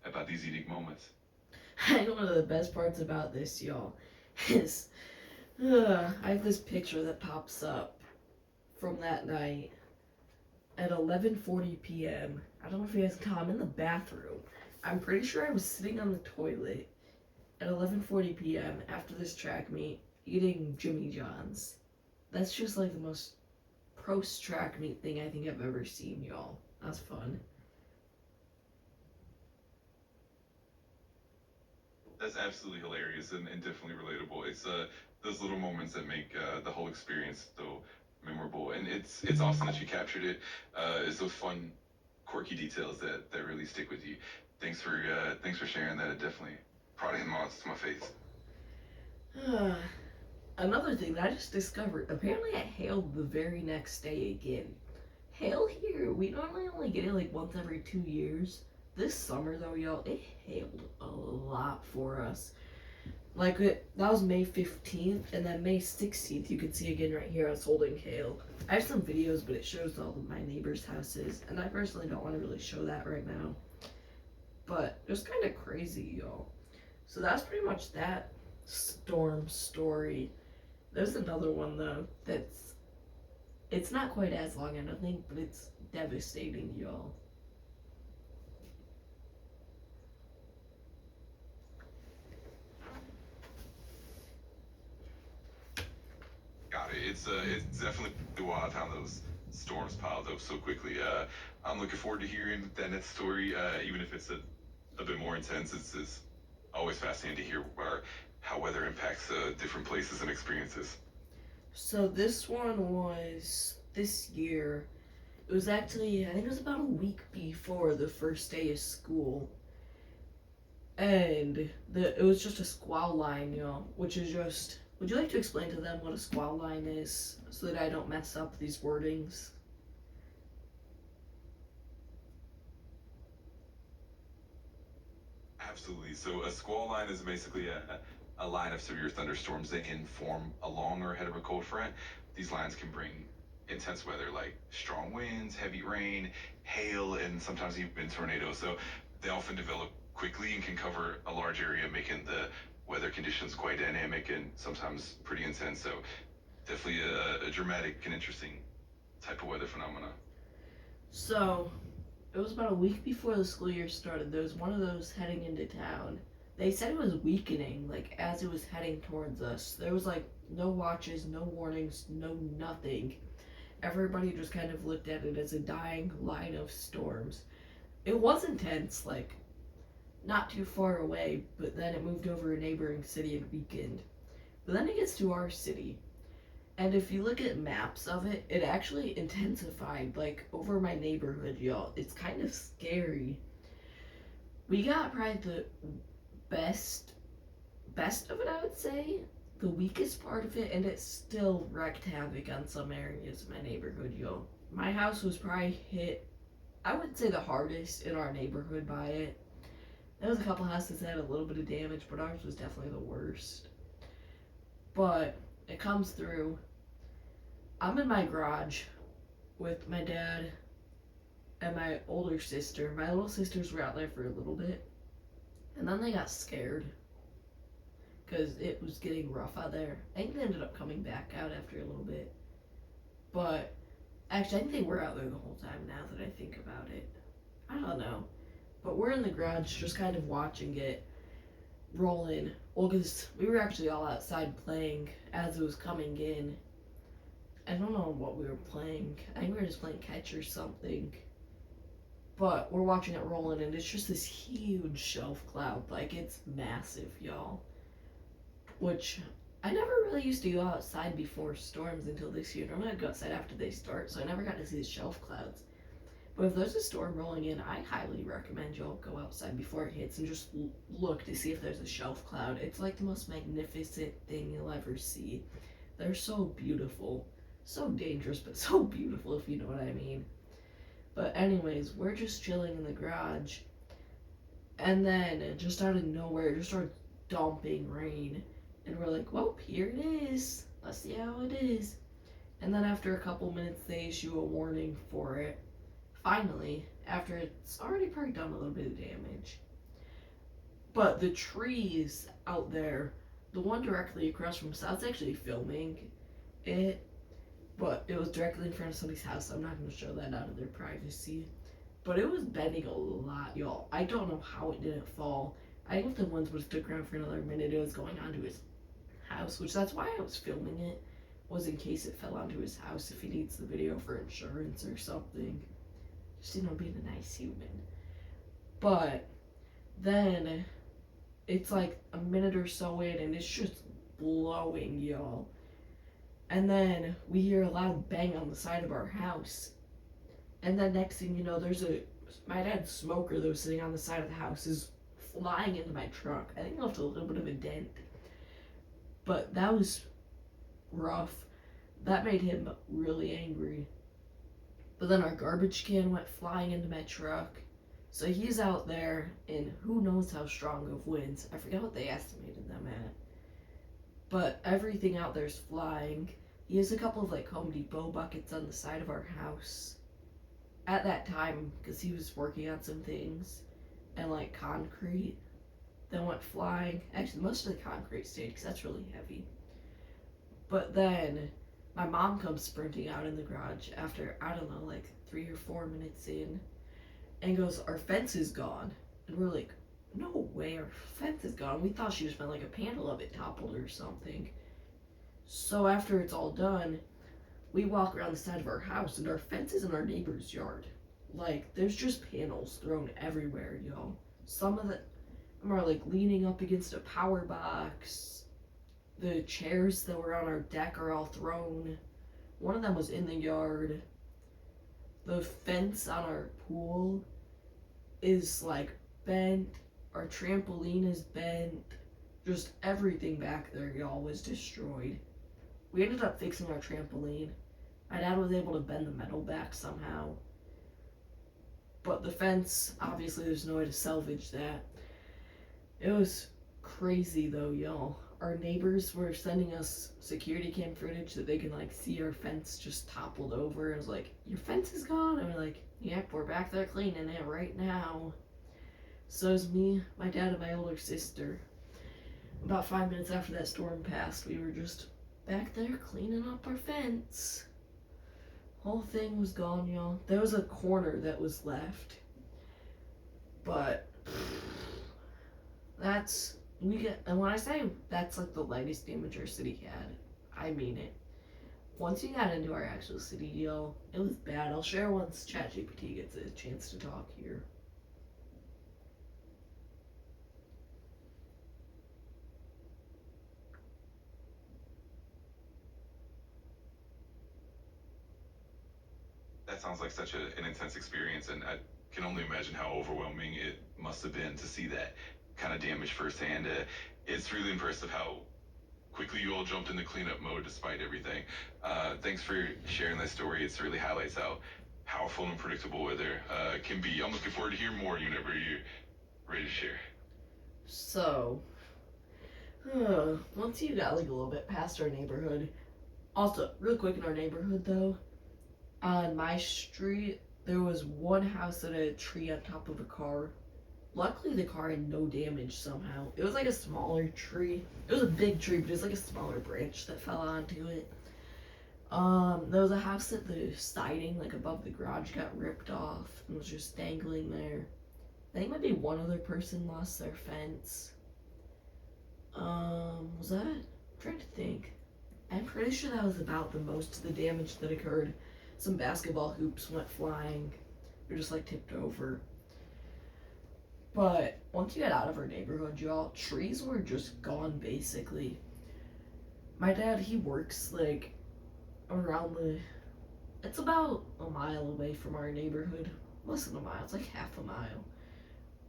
about these unique moments. I think one of the best parts about this, y'all, is I have this picture that pops up from that night at 11:40 p.m. I don't know if you guys can tell. I'm in the bathroom. I'm pretty sure I was sitting on the toilet at 11:40 p.m. after this track meet eating Jimmy John's. That's just like the most post-track meet thing I think I've ever seen, y'all. That's fun. That's absolutely hilarious and definitely relatable. It's those little moments that make the whole experience so memorable, and it's awesome that you captured it. It's those fun, quirky details that really stick with you. Thanks for sharing that. It definitely brought in mods to my face. Another thing that I just discovered, apparently it hailed the very next day again. Hail here, we normally only get it like once every 2 years. This summer though, y'all, it hailed a lot for us. Like that was May 15th, and then May 16th, you can see again right here, I was holding hail. I have some videos, but it shows all of my neighbors' houses, and I personally don't want to really show that right now. But it was kind of crazy, y'all. So that's pretty much that storm story. There's another one though it's not quite as long, I don't think, but it's devastating, y'all. Got it. It's definitely wild how those storms piled up so quickly. I'm looking forward to hearing that next story, even if it's a bit more intense. It's always fascinating to hear how weather impacts different places and experiences. So this one was this year. It was actually, I think it was about a week before the first day of school. And it was just a squall line, y'all, which is just. Would you like to explain to them what a squall line is so that I don't mess up these wordings? Absolutely. So a squall line is basically a line of severe thunderstorms that can form along or ahead of a cold front. These lines can bring intense weather like strong winds, heavy rain, hail, and sometimes even tornadoes. So they often develop quickly and can cover a large area, making the weather conditions quite dynamic and sometimes pretty intense. So definitely a dramatic and interesting type of weather phenomena. So, it was about a week before the school year started. There was one of those heading into town. They said it was weakening, like as it was heading towards us. There was like no watches, no warnings, no nothing. Everybody just kind of looked at it as a dying line of storms. It was intense, like not too far away, but then it moved over a neighboring city and weakened. But then it gets to our city. And if you look at maps of it, it actually intensified like over my neighborhood, y'all. It's kind of scary. We got probably the best of it, I would say. The weakest part of it, and it still wreaked havoc on some areas of my neighborhood, y'all. My house was probably hit, I would say, the hardest in our neighborhood by it. There was a couple houses that had a little bit of damage, but ours was definitely the worst. But it comes through. I'm in my garage with my dad and my older sister. My little sisters were out there for a little bit, and then they got scared because it was getting rough out there. I think they ended up coming back out after a little bit, but actually I think they were out there the whole time now that I think about it. I don't know, but we're in the garage just kind of watching it roll in. Well, because we were actually all outside playing as it was coming in. I don't know what we were playing. I think we were just playing catch or something. But we're watching it roll in, and it's just this huge shelf cloud. Like, it's massive, y'all. Which, I never really used to go outside before storms until this year. Normally I'd go outside after they start, so I never got to see the shelf clouds. But if there's a storm rolling in, I highly recommend y'all go outside before it hits and just look to see if there's a shelf cloud. It's like the most magnificent thing you'll ever see. They're so beautiful. So dangerous, but so beautiful, if you know what I mean. But anyways, we're just chilling in the garage. And then, just out of nowhere, it just started dumping rain. And we're like, well, here it is. Let's see how it is. And then after a couple minutes, they issue a warning for it. Finally, after it's already probably done a little bit of damage. But the trees out there, the one directly across from us, I was actually filming it, but it was directly in front of somebody's house. So I'm not going to show that out of their privacy. But it was bending a lot, y'all. I don't know how it didn't fall. I think if the winds would have stuck around for another minute, it was going onto his house, which that's why I was filming it, was in case it fell onto his house if he needs the video for insurance or something. Just, being a nice human. But then it's like a minute or so in, and it's just blowing, y'all. And then we hear a loud bang on the side of our house. And then next thing you know, my dad's smoker that was sitting on the side of the house is flying into my truck. I think it left a little bit of a dent. But that was rough. That made him really angry. But then our garbage can went flying into my truck. So he's out there in who knows how strong of winds. I forget what they estimated them at. But everything out there's flying. He has a couple of like Home Depot buckets on the side of our house. At that time, because he was working on some things, and like concrete that went flying. Actually, most of the concrete stayed because that's really heavy. But then my mom comes sprinting out in the garage after, I don't know, like 3 or 4 minutes in, and goes, "Our fence is gone." And we're like, "No way, our fence is gone." We thought she just meant like a panel of it toppled or something. So after it's all done, we walk around the side of our house, and our fence is in our neighbor's yard. Like, there's just panels thrown everywhere, yo. Some of them are like leaning up against a power box. The chairs that were on our deck are all thrown. One of them was in the yard. The fence on our pool is like bent. Our trampoline is bent. Just everything back there, y'all, was destroyed. We ended up fixing our trampoline. My dad was able to bend the metal back somehow. But the fence, obviously there's no way to salvage that. It was crazy though, y'all. Our neighbors were sending us security cam footage that they can like see our fence just toppled over. It was like, "Your fence is gone?" And we're like, "Yep, we're back there cleaning it right now." So it was me, my dad, and my older sister. About 5 minutes after that storm passed, we were just back there cleaning up our fence. Whole thing was gone, y'all. There was a corner that was left. But that's and when I say that's like the lightest damage our city had, I mean it. Once we got into our actual city, yo, it was bad. I'll share once ChatGPT gets a chance to talk here. That sounds like such an intense experience, and I can only imagine how overwhelming it must have been to see that kind of damage firsthand. It's really impressive how quickly you all jumped into cleanup mode despite everything. Thanks for sharing that story. It really highlights how powerful and unpredictable weather can be. I'm looking forward to hear more whenever you're ready to share. So, once you got like a little bit past our neighborhood, also, real quick in our neighborhood though, on my street, there was one house that had a tree on top of a car. Luckily, the car had no damage somehow. It was like a smaller tree. It was a big tree, but it was like a smaller branch that fell onto it. There was a house that the siding, like above the garage, got ripped off and was just dangling there. I think maybe one other person lost their fence. Was that? I'm trying to think. I'm pretty sure that was about the most of the damage that occurred. Some basketball hoops went flying. They just like tipped over. But once you get out of our neighborhood, y'all, trees were just gone basically. My dad, he works like around it's about a mile away from our neighborhood. Less than a mile, it's like half a mile.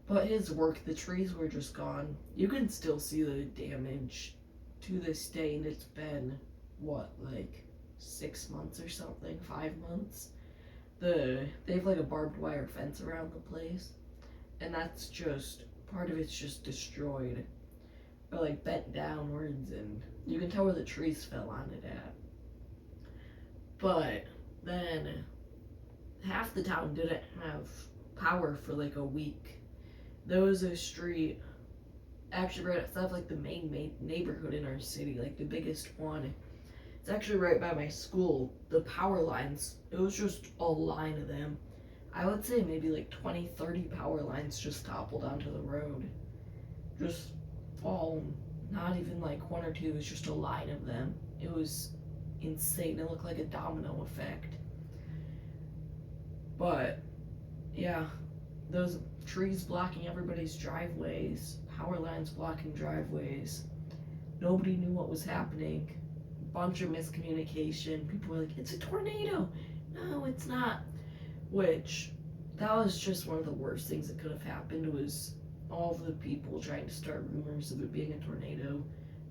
But his work, the trees were just gone. You can still see the damage to this day, and it's been, what, like 6 months or something, 5 months. They have like a barbed wire fence around the place, and that's just, part of it's just destroyed. Or like bent downwards, and you can tell where the trees fell on it at. But then half the town didn't have power for like a week. There was a street actually right outside of like the main neighborhood in our city, like the biggest one. It's actually right by my school. The power lines, it was just a line of them. I would say maybe like 20, 30 power lines just toppled onto the road. Just all, not even like one or two, it was just a line of them. It was insane. It looked like a domino effect. But yeah, those trees blocking everybody's driveways, power lines blocking driveways. Nobody knew what was happening. Bunch of miscommunication. People were like, "It's a tornado." No, it's not. Which, that was just one of the worst things that could have happened, was all of the people trying to start rumors of it being a tornado.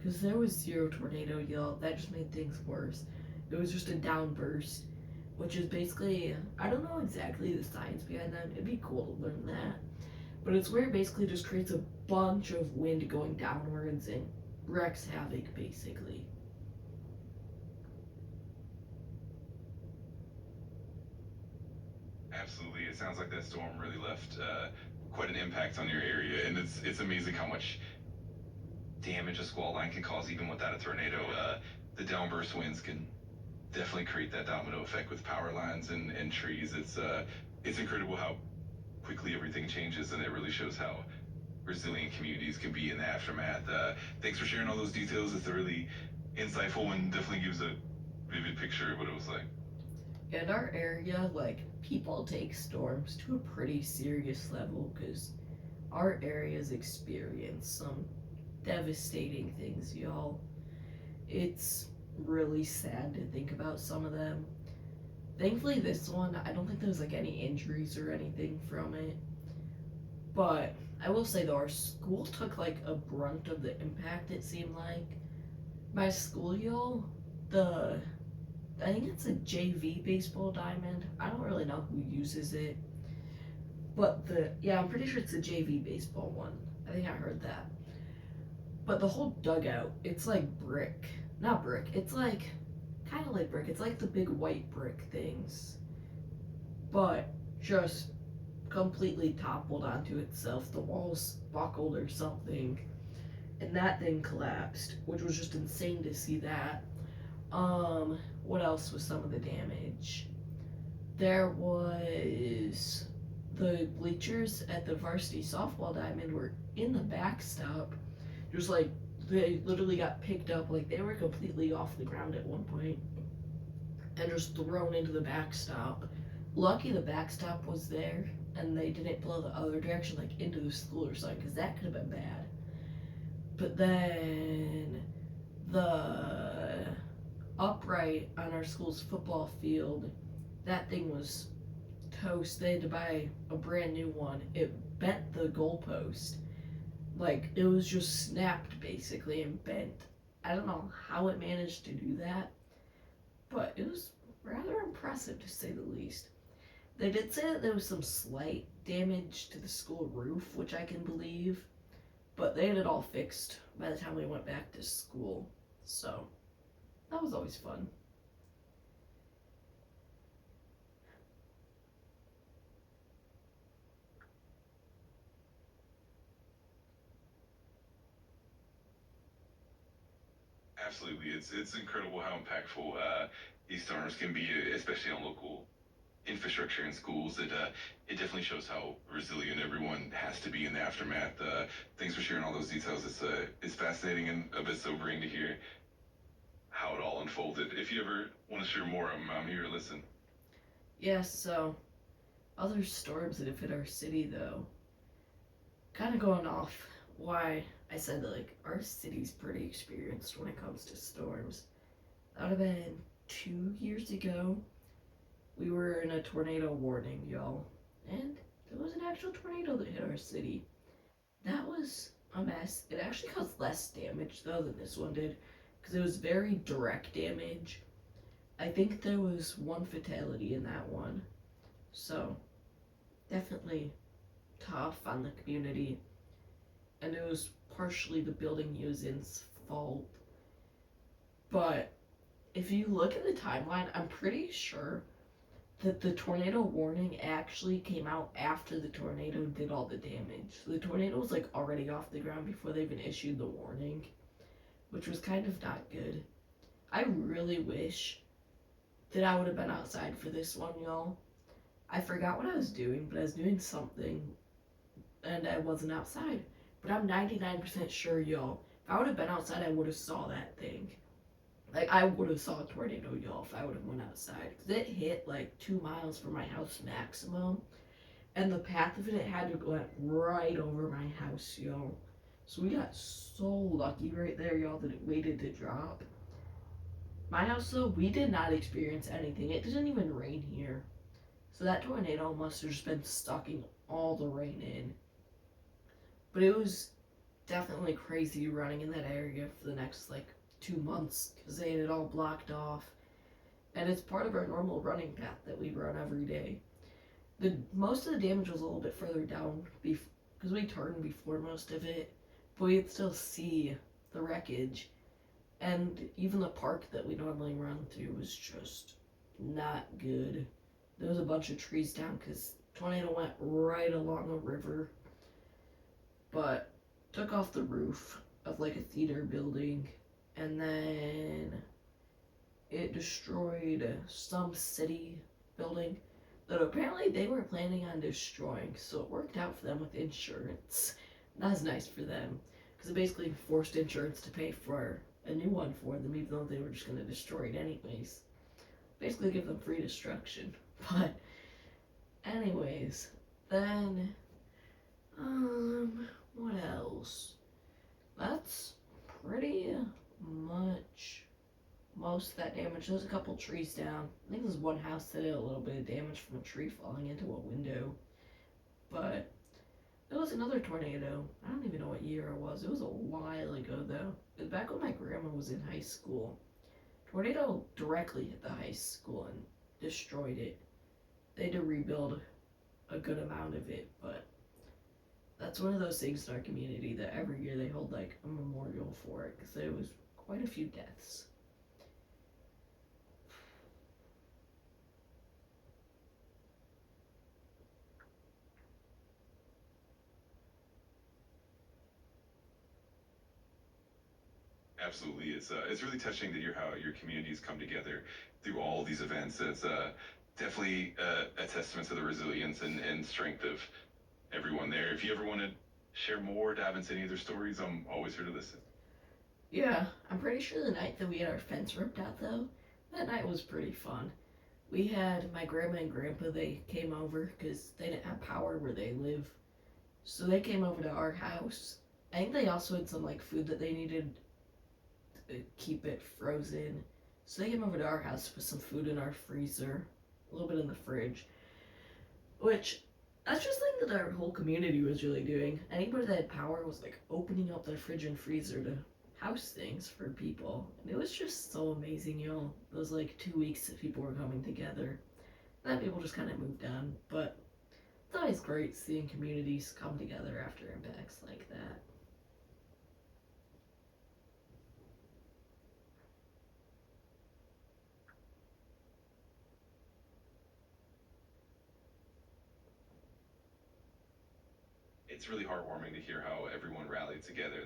Because there was zero tornado, y'all. That just made things worse. It was just a downburst, which is basically, I don't know exactly the science behind that. It'd be cool to learn that. But it's where it basically just creates a bunch of wind going downwards and wreaks havoc, basically. Absolutely. It sounds like that storm really left quite an impact on your area, and it's amazing how much damage a squall line can cause even without a tornado. The downburst winds can definitely create that domino effect with power lines and trees. It's incredible how quickly everything changes, and it really shows how resilient communities can be in the aftermath. Thanks for sharing all those details. It's a really insightful and definitely gives a vivid picture of what it was like. In our area, like, people take storms to a pretty serious level because our area's experienced some devastating things, y'all. It's really sad to think about some of them. Thankfully, this one, I don't think there was like any injuries or anything from it. But I will say though, our school took like a brunt of the impact, it seemed like. My school, y'all, I think it's a JV baseball diamond. I don't really know who uses it. But yeah, I'm pretty sure it's a JV baseball one. I think I heard that. But the whole dugout, it's like brick. Not brick, it's like kind of like brick. It's like the big white brick things. But just completely toppled onto itself. The walls buckled or something. And that thing collapsed, which was just insane to see that. What else was some of the damage? There was the bleachers at the varsity softball diamond were in the backstop. Just like they literally got picked up, like they were completely off the ground at one point and just thrown into the backstop. Lucky the backstop was there and they didn't blow the other direction, like into the school or something, because that could have been bad. But then the upright on our school's football field, that thing was toast. They had to buy a brand new one. It bent the goalpost. Like, it was just snapped basically and bent. I don't know how it managed to do that, but it was rather impressive to say the least. They did say that there was some slight damage to the school roof, which I can believe, but they had it all fixed by the time we went back to school. So that was always fun. Absolutely, it's incredible how impactful these storms can be, especially on local infrastructure and schools. It definitely shows how resilient everyone has to be in the aftermath. Thanks for sharing all those details. It's fascinating and a bit sobering to hear how it all unfolded. If you ever want to share more, I'm here to listen. Yes, so other storms that have hit our city though. Kind of going off why I said that like our city's pretty experienced when it comes to storms. That would have been 2 years ago. We were in a tornado warning, y'all, and there was an actual tornado that hit our city. That was a mess. It actually caused less damage though than this one did, because it was very direct damage. I think there was one fatality in that one, so definitely tough on the community, and it was partially the building he was in's fault. But if you look at the timeline, I'm pretty sure that the tornado warning actually came out after the tornado did all the damage. The tornado was like already off the ground before they even issued the warning, which was kind of not good. I really wish that I would have been outside for this one, y'all. I forgot what I was doing, but I was doing something and I wasn't outside. But I'm 99% sure, y'all, if I would have been outside, I would have saw that thing. Like, I would have saw a tornado, y'all, if I would have went outside. Because it hit, like, 2 miles from my house maximum. And the path of it had to go right over my house, y'all. So we got so lucky right there, y'all, that it waited to drop. My house, though, we did not experience anything. It didn't even rain here. So that tornado must have just been sucking all the rain in. But it was definitely crazy running in that area for the next like 2 months because they had it all blocked off. And it's part of our normal running path that we run every day. The most of the damage was a little bit further down because we turned before most of it, but we could still see the wreckage. And even the park that we normally run through was just not good. There was a bunch of trees down because tornado went right along a river, but took off the roof of like a theater building, and then it destroyed some city building that apparently they were planning on destroying, so it worked out for them with insurance. That was nice for them because it basically forced insurance to pay for a new one for them, even though they were just going to destroy it anyways. Basically, give them free destruction. But, anyways, then, what else? That's pretty much most of that damage. There's a couple trees down. I think there's one house that had a little bit of damage from a tree falling into a window. But there was another tornado. I don't even know what year it was. It was a while ago though. It was back when my grandma was in high school. Tornado directly hit the high school and destroyed it. They had to rebuild a good amount of it, but that's one of those things in our community that every year they hold like a memorial for it because there was quite a few deaths. Absolutely, it's really touching to hear how your communities come together through all these events. It's definitely a testament to the resilience and strength of everyone there. If you ever want to share more, dive into any of their stories, I'm always here to listen. Yeah, I'm pretty sure the night that we had our fence ripped out though, that night was pretty fun. We had my grandma and grandpa, they came over because they didn't have power where they live. So they came over to our house. I think they also had some like food that they needed to keep it frozen. So they came over to our house to put some food in our freezer, a little bit in the fridge. Which that's just something that our whole community was really doing. Anybody that had power was like opening up their fridge and freezer to house things for people. And it was just so amazing, you know. Those like 2 weeks that people were coming together. And then people just kind of moved on. But it's always great seeing communities come together after impacts like that. It's really heartwarming to hear how everyone rallied together.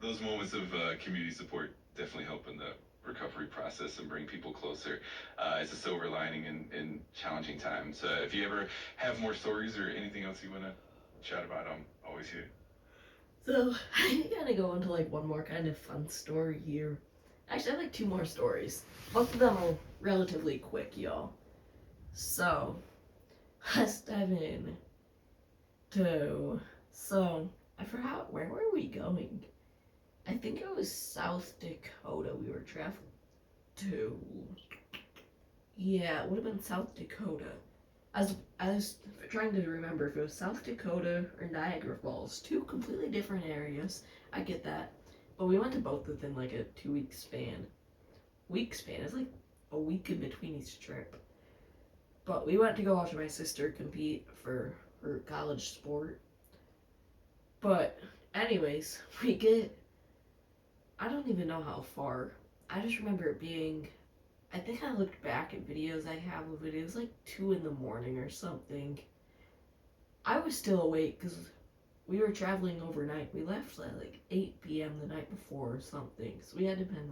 Those moments of community support definitely help in the recovery process and bring people closer. It's a silver lining in challenging times. If you ever have more stories or anything else you want to chat about, I'm always here. So I gotta go into like one more kind of fun story here. Actually, I have like two more stories. Both of them are relatively quick, y'all. So let's dive in to. So I forgot where were we going. I think it was South Dakota we were traveling to. Yeah, it would have been South Dakota. I was trying to remember if it was South Dakota or Niagara Falls. Two completely different areas. I get that. But we went to both within like a 2 week span. Week span. It's like a week in between each trip. But we went to go watch my sister compete for her college sport. But anyways, we get, I don't even know how far. I just remember it being, I think I looked back at videos I have of it. It was like 2 in the morning or something. I was still awake because we were traveling overnight. We left at like 8 p.m. the night before or something. So we had to been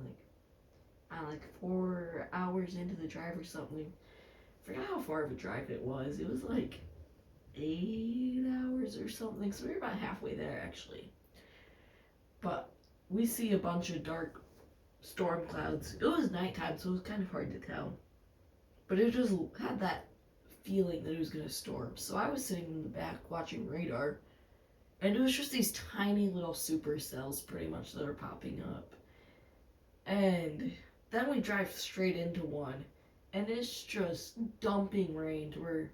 like 4 hours into the drive or something. I forgot how far of a drive it was. It was like 8 hours or something. So we were about halfway there actually. But we see a bunch of dark storm clouds. It was nighttime, so it was kind of hard to tell. But it just had that feeling that it was going to storm. So I was sitting in the back watching radar, and it was just these tiny little supercells pretty much that are popping up. And then we drive straight into one, and it's just dumping rain to where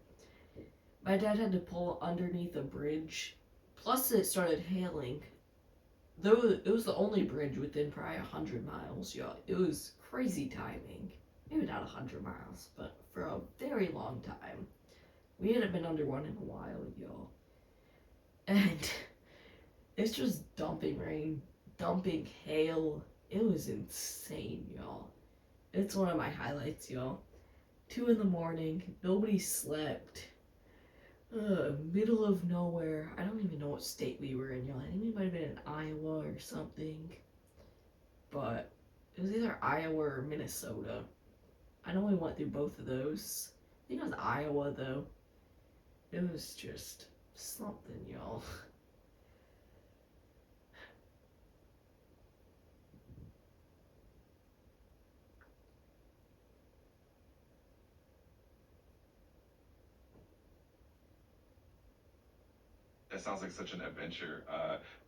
my dad had to pull underneath a bridge. Plus, it started hailing Though it was the only bridge within probably 100 miles, y'all. It was crazy timing. Maybe not 100 miles, but for a very long time. We hadn't been under one in a while, y'all. And it's just dumping rain, dumping hail. It was insane, y'all. It's one of my highlights, y'all. 2 in the morning, nobody slept. Middle of nowhere. I don't even know what state we were in, y'all. I think we might have been in Iowa or something. But it was either Iowa or Minnesota. I know we went through both of those. I think it was Iowa, though. It was just something, y'all. That sounds like such an adventure.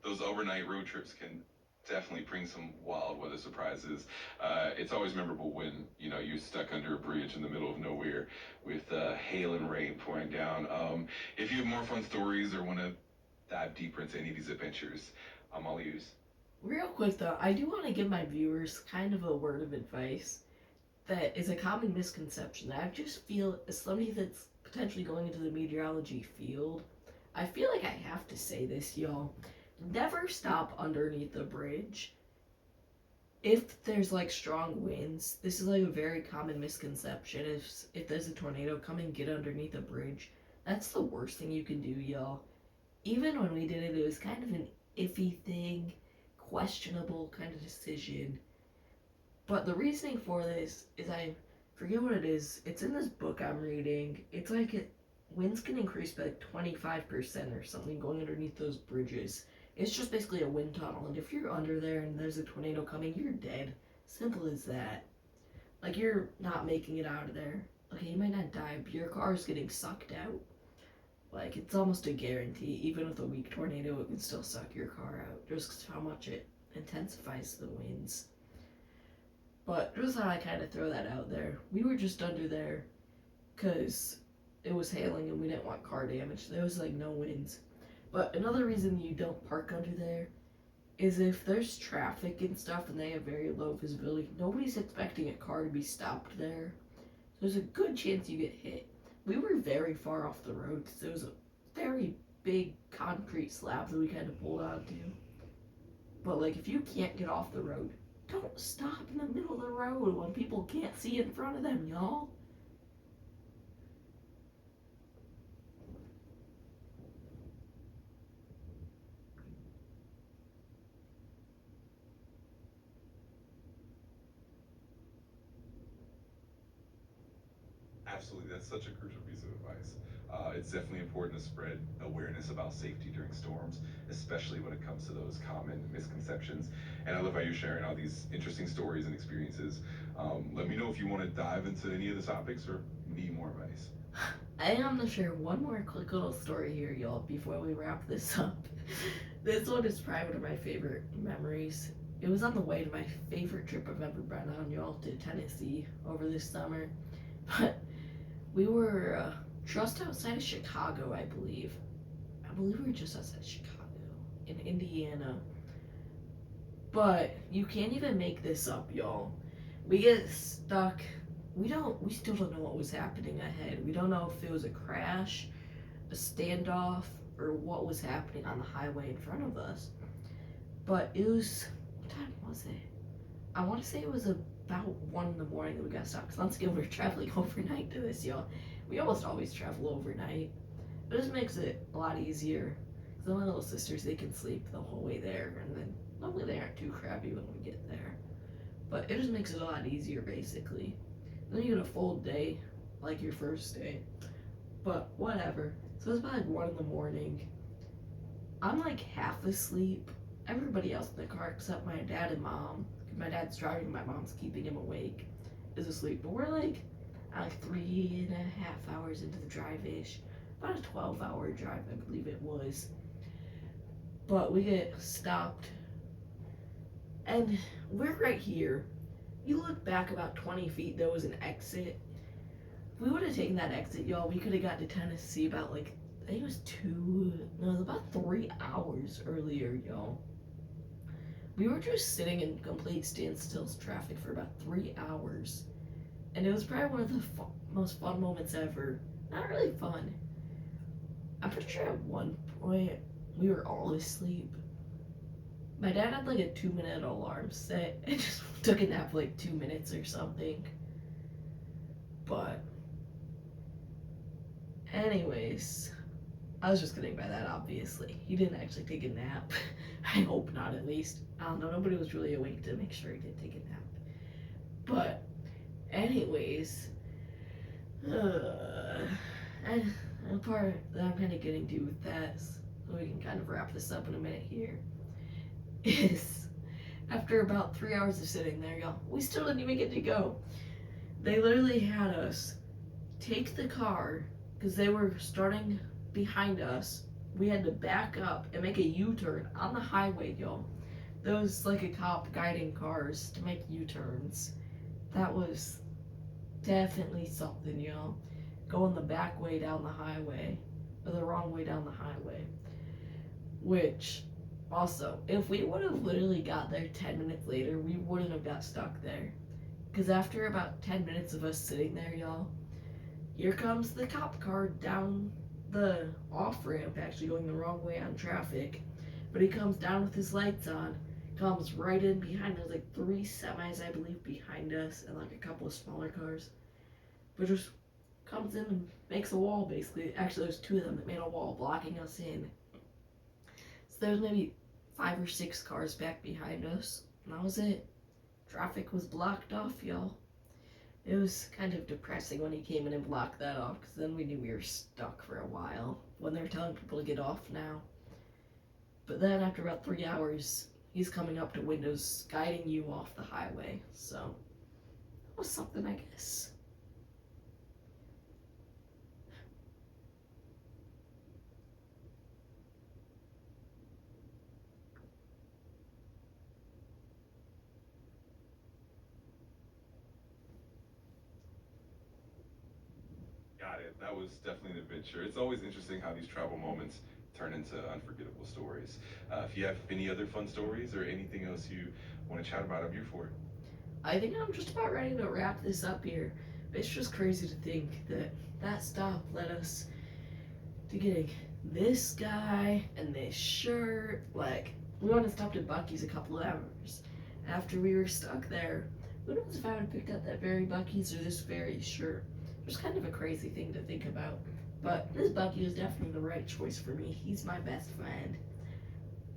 Those overnight road trips can definitely bring some wild weather surprises. It's always memorable when you're stuck under a bridge in the middle of nowhere with hail and rain pouring down. If you have more fun stories or want to dive deeper into any of these adventures, I'm all ears. Real quick, though, I do want to give my viewers kind of a word of advice that is a common misconception that I just feel as somebody that's potentially going into the meteorology field. I feel like I have to say this, y'all. Never stop underneath the bridge. If there's like strong winds, this is like a very common misconception. If there's a tornado coming, get underneath a bridge. That's the worst thing you can do, y'all. Even when we did it, it was kind of an iffy thing, questionable kind of decision. But the reasoning for this is I forget what it is. It's in this book I'm reading. It's like winds can increase by like 25% or something going underneath those bridges. It's just basically a wind tunnel, and if you're under there and there's a tornado coming, you're dead. Simple as that. Like, you're not making it out of there. Okay, you might not die, but your car's getting sucked out. Like, it's almost a guarantee. Even with a weak tornado, it can still suck your car out, just how much it intensifies the winds. But just thought I'd kind of throw that out there. We were just under there because it was hailing and we didn't want car damage. There was like no winds. But another reason you don't park under there is if there's traffic and stuff and they have very low visibility, nobody's expecting a car to be stopped there. So there's a good chance you get hit. We were very far off the road because there was a very big concrete slab that we kind of pulled onto. But like, if you can't get off the road, don't stop in the middle of the road when people can't see in front of them, y'all. Absolutely, that's such a crucial piece of advice. It's definitely important to spread awareness about safety during storms, especially when it comes to those common misconceptions. And I love how you're sharing all these interesting stories and experiences. Let me know if you want to dive into any of the topics or need more advice. I am gonna share one more quick little story here, y'all, before we wrap this up. This one is probably one of my favorite memories. It was on the way to my favorite trip I've ever been on, y'all, to Tennessee over this summer. But we were just outside of Chicago, I believe. I believe we were just outside of Chicago in Indiana. But you can't even make this up, y'all. We get stuck. We still don't know what was happening ahead. We don't know if it was a crash, a standoff, or what was happening on the highway in front of us. But it was, what time was it? I want to say it was about 1 in the morning that we got stopped. Because once again, we were traveling overnight to this, y'all. We almost always travel overnight. But it just makes it a lot easier. Because my little sisters, they can sleep the whole way there. And then normally they aren't too crappy when we get there. But it just makes it a lot easier, basically. And then you get a full day, like your first day. But whatever. So it's about like 1 in the morning. I'm like half asleep. Everybody else in the car except my dad and mom. My dad's driving, my mom's keeping him awake, is asleep. But we're like 3.5 hours into the drive-ish. About a 12-hour drive, I believe it was. But we get stopped. And we're right here. You look back about 20 feet, there was an exit. If we would have taken that exit, y'all, we could have got to Tennessee about I think it was about 3 hours earlier, y'all. We were just sitting in complete standstill traffic for about 3 hours, and it was probably one of the most fun moments ever. Not really fun. I'm pretty sure at one point we were all asleep. My dad had like a 2 minute alarm set and just took a nap for like 2 minutes or something. But, anyways, I was just kidding by that, obviously. He didn't actually take a nap. I hope not, at least. I don't know, nobody was really awake to make sure he did take a nap. But, anyways, and the part that I'm kind of getting to with that, so we can kind of wrap this up in a minute here, is after about 3 hours of sitting there, y'all, we still didn't even get to go. They literally had us take the car because they were starting behind us. We had to back up and make a U-turn on the highway, y'all. There was like a cop guiding cars to make U-turns. That was definitely something, y'all. Going the back way down the highway, or the wrong way down the highway. Which, also, if we would have literally got there 10 minutes later, we wouldn't have got stuck there. Because after about 10 minutes of us sitting there, y'all, here comes the cop car down the off-ramp, actually going the wrong way on traffic. But he comes down with his lights on, comes right in behind us, like 3 semis, I believe, behind us, and like a couple of smaller cars. But just comes in and makes a wall, basically. Actually, there's 2 of them that made a wall blocking us in. So there's maybe 5 or 6 cars back behind us, and that was it. Traffic was blocked off, y'all. It was kind of depressing when he came in and blocked that off, because then we knew we were stuck for a while when they were telling people to get off now. But then after about 3 hours, he's coming up to windows, guiding you off the highway. So that was something, I guess. Got it. That was definitely an adventure. It's always interesting how these travel moments turn into unforgettable stories. If you have any other fun stories or anything else you want to chat about, I'm here for it. I think I'm just about ready to wrap this up here. It's just crazy to think that that stop led us to getting this guy and this shirt. Like, we went and stopped at Bucky's a couple of hours after we were stuck there. Who knows if I would have picked up that very Bucky's or this very shirt? It's kind of a crazy thing to think about. But this Bucky was definitely the right choice for me. He's my best friend.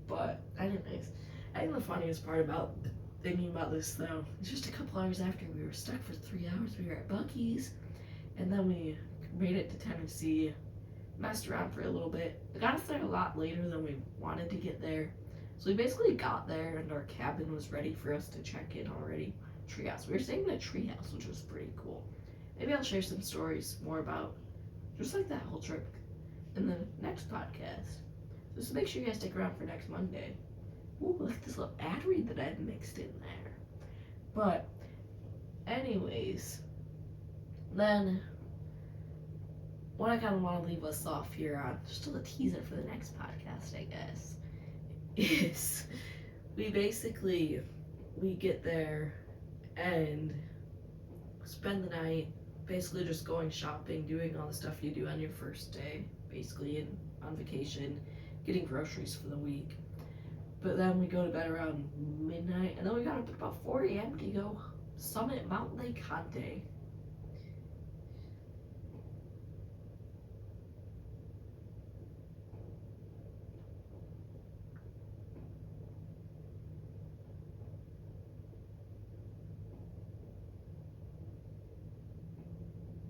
But I think the funniest part about thinking about this though, is just a couple hours after we were stuck for 3 hours, we were at Bucky's, and then we made it to Tennessee, messed around for a little bit. It got us there a lot later than we wanted to get there. So we basically got there and our cabin was ready for us to check in already. Treehouse. We were staying in a treehouse, which was pretty cool. Maybe I'll share some stories more about just like that whole trip in the next podcast. So make sure you guys stick around for next Monday. Ooh, look at this little ad read that I've mixed in there. But, anyways, then what I kind of want to leave us off here on, just a little teaser for the next podcast, I guess, is we get there and spend the night basically just going shopping, doing all the stuff you do on your first day, basically on vacation, getting groceries for the week. But then we go to bed around midnight, and then we got up at about 4 a.m. to go summit Mount Lake Cante.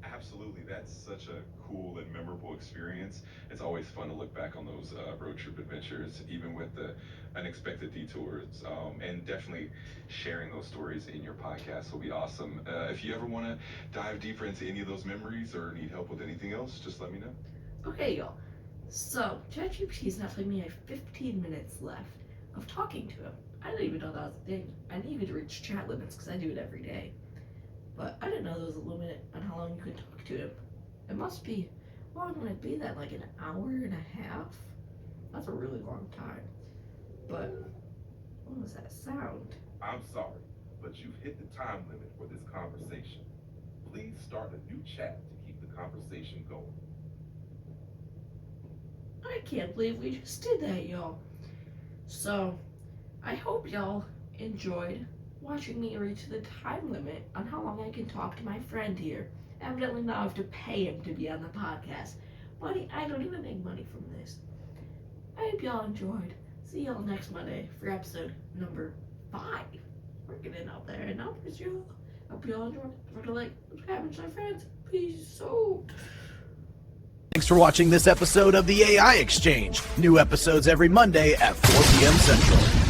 Absolutely, that's such a cool and memorable experience. It's always fun to look back on those road trip adventures, even with the unexpected detours. And definitely sharing those stories in your podcast will be awesome. If you ever want to dive deeper into any of those memories or need help with anything else, just let me know. Okay, y'all. So, ChatGPT's now telling me I have 15 minutes left of talking to him. I didn't even know that was a thing. I knew you could reach chat limits because I do it every day. But I didn't know there was a limit on how long you could talk to him. It must be, how long would it be then? Like an hour and a half? That's a really long time. But What was that sound? I'm sorry, but you've hit the time limit for this conversation. Please start a new chat to keep the conversation going. I can't believe we just did that, y'all. So, I hope y'all enjoyed watching me reach the time limit on how long I can talk to my friend here. Evidently now I have to pay him to be on the podcast. Buddy, I don't even make money from this. I hope y'all enjoyed. See y'all next Monday for episode number 5. We're getting out there in numbers, y'all. Hope y'all enjoyed. Remember to like, subscribe, and share friends. Peace out. Thanks for watching this episode of the AI Exchange. New episodes every Monday at 4 p.m. Central.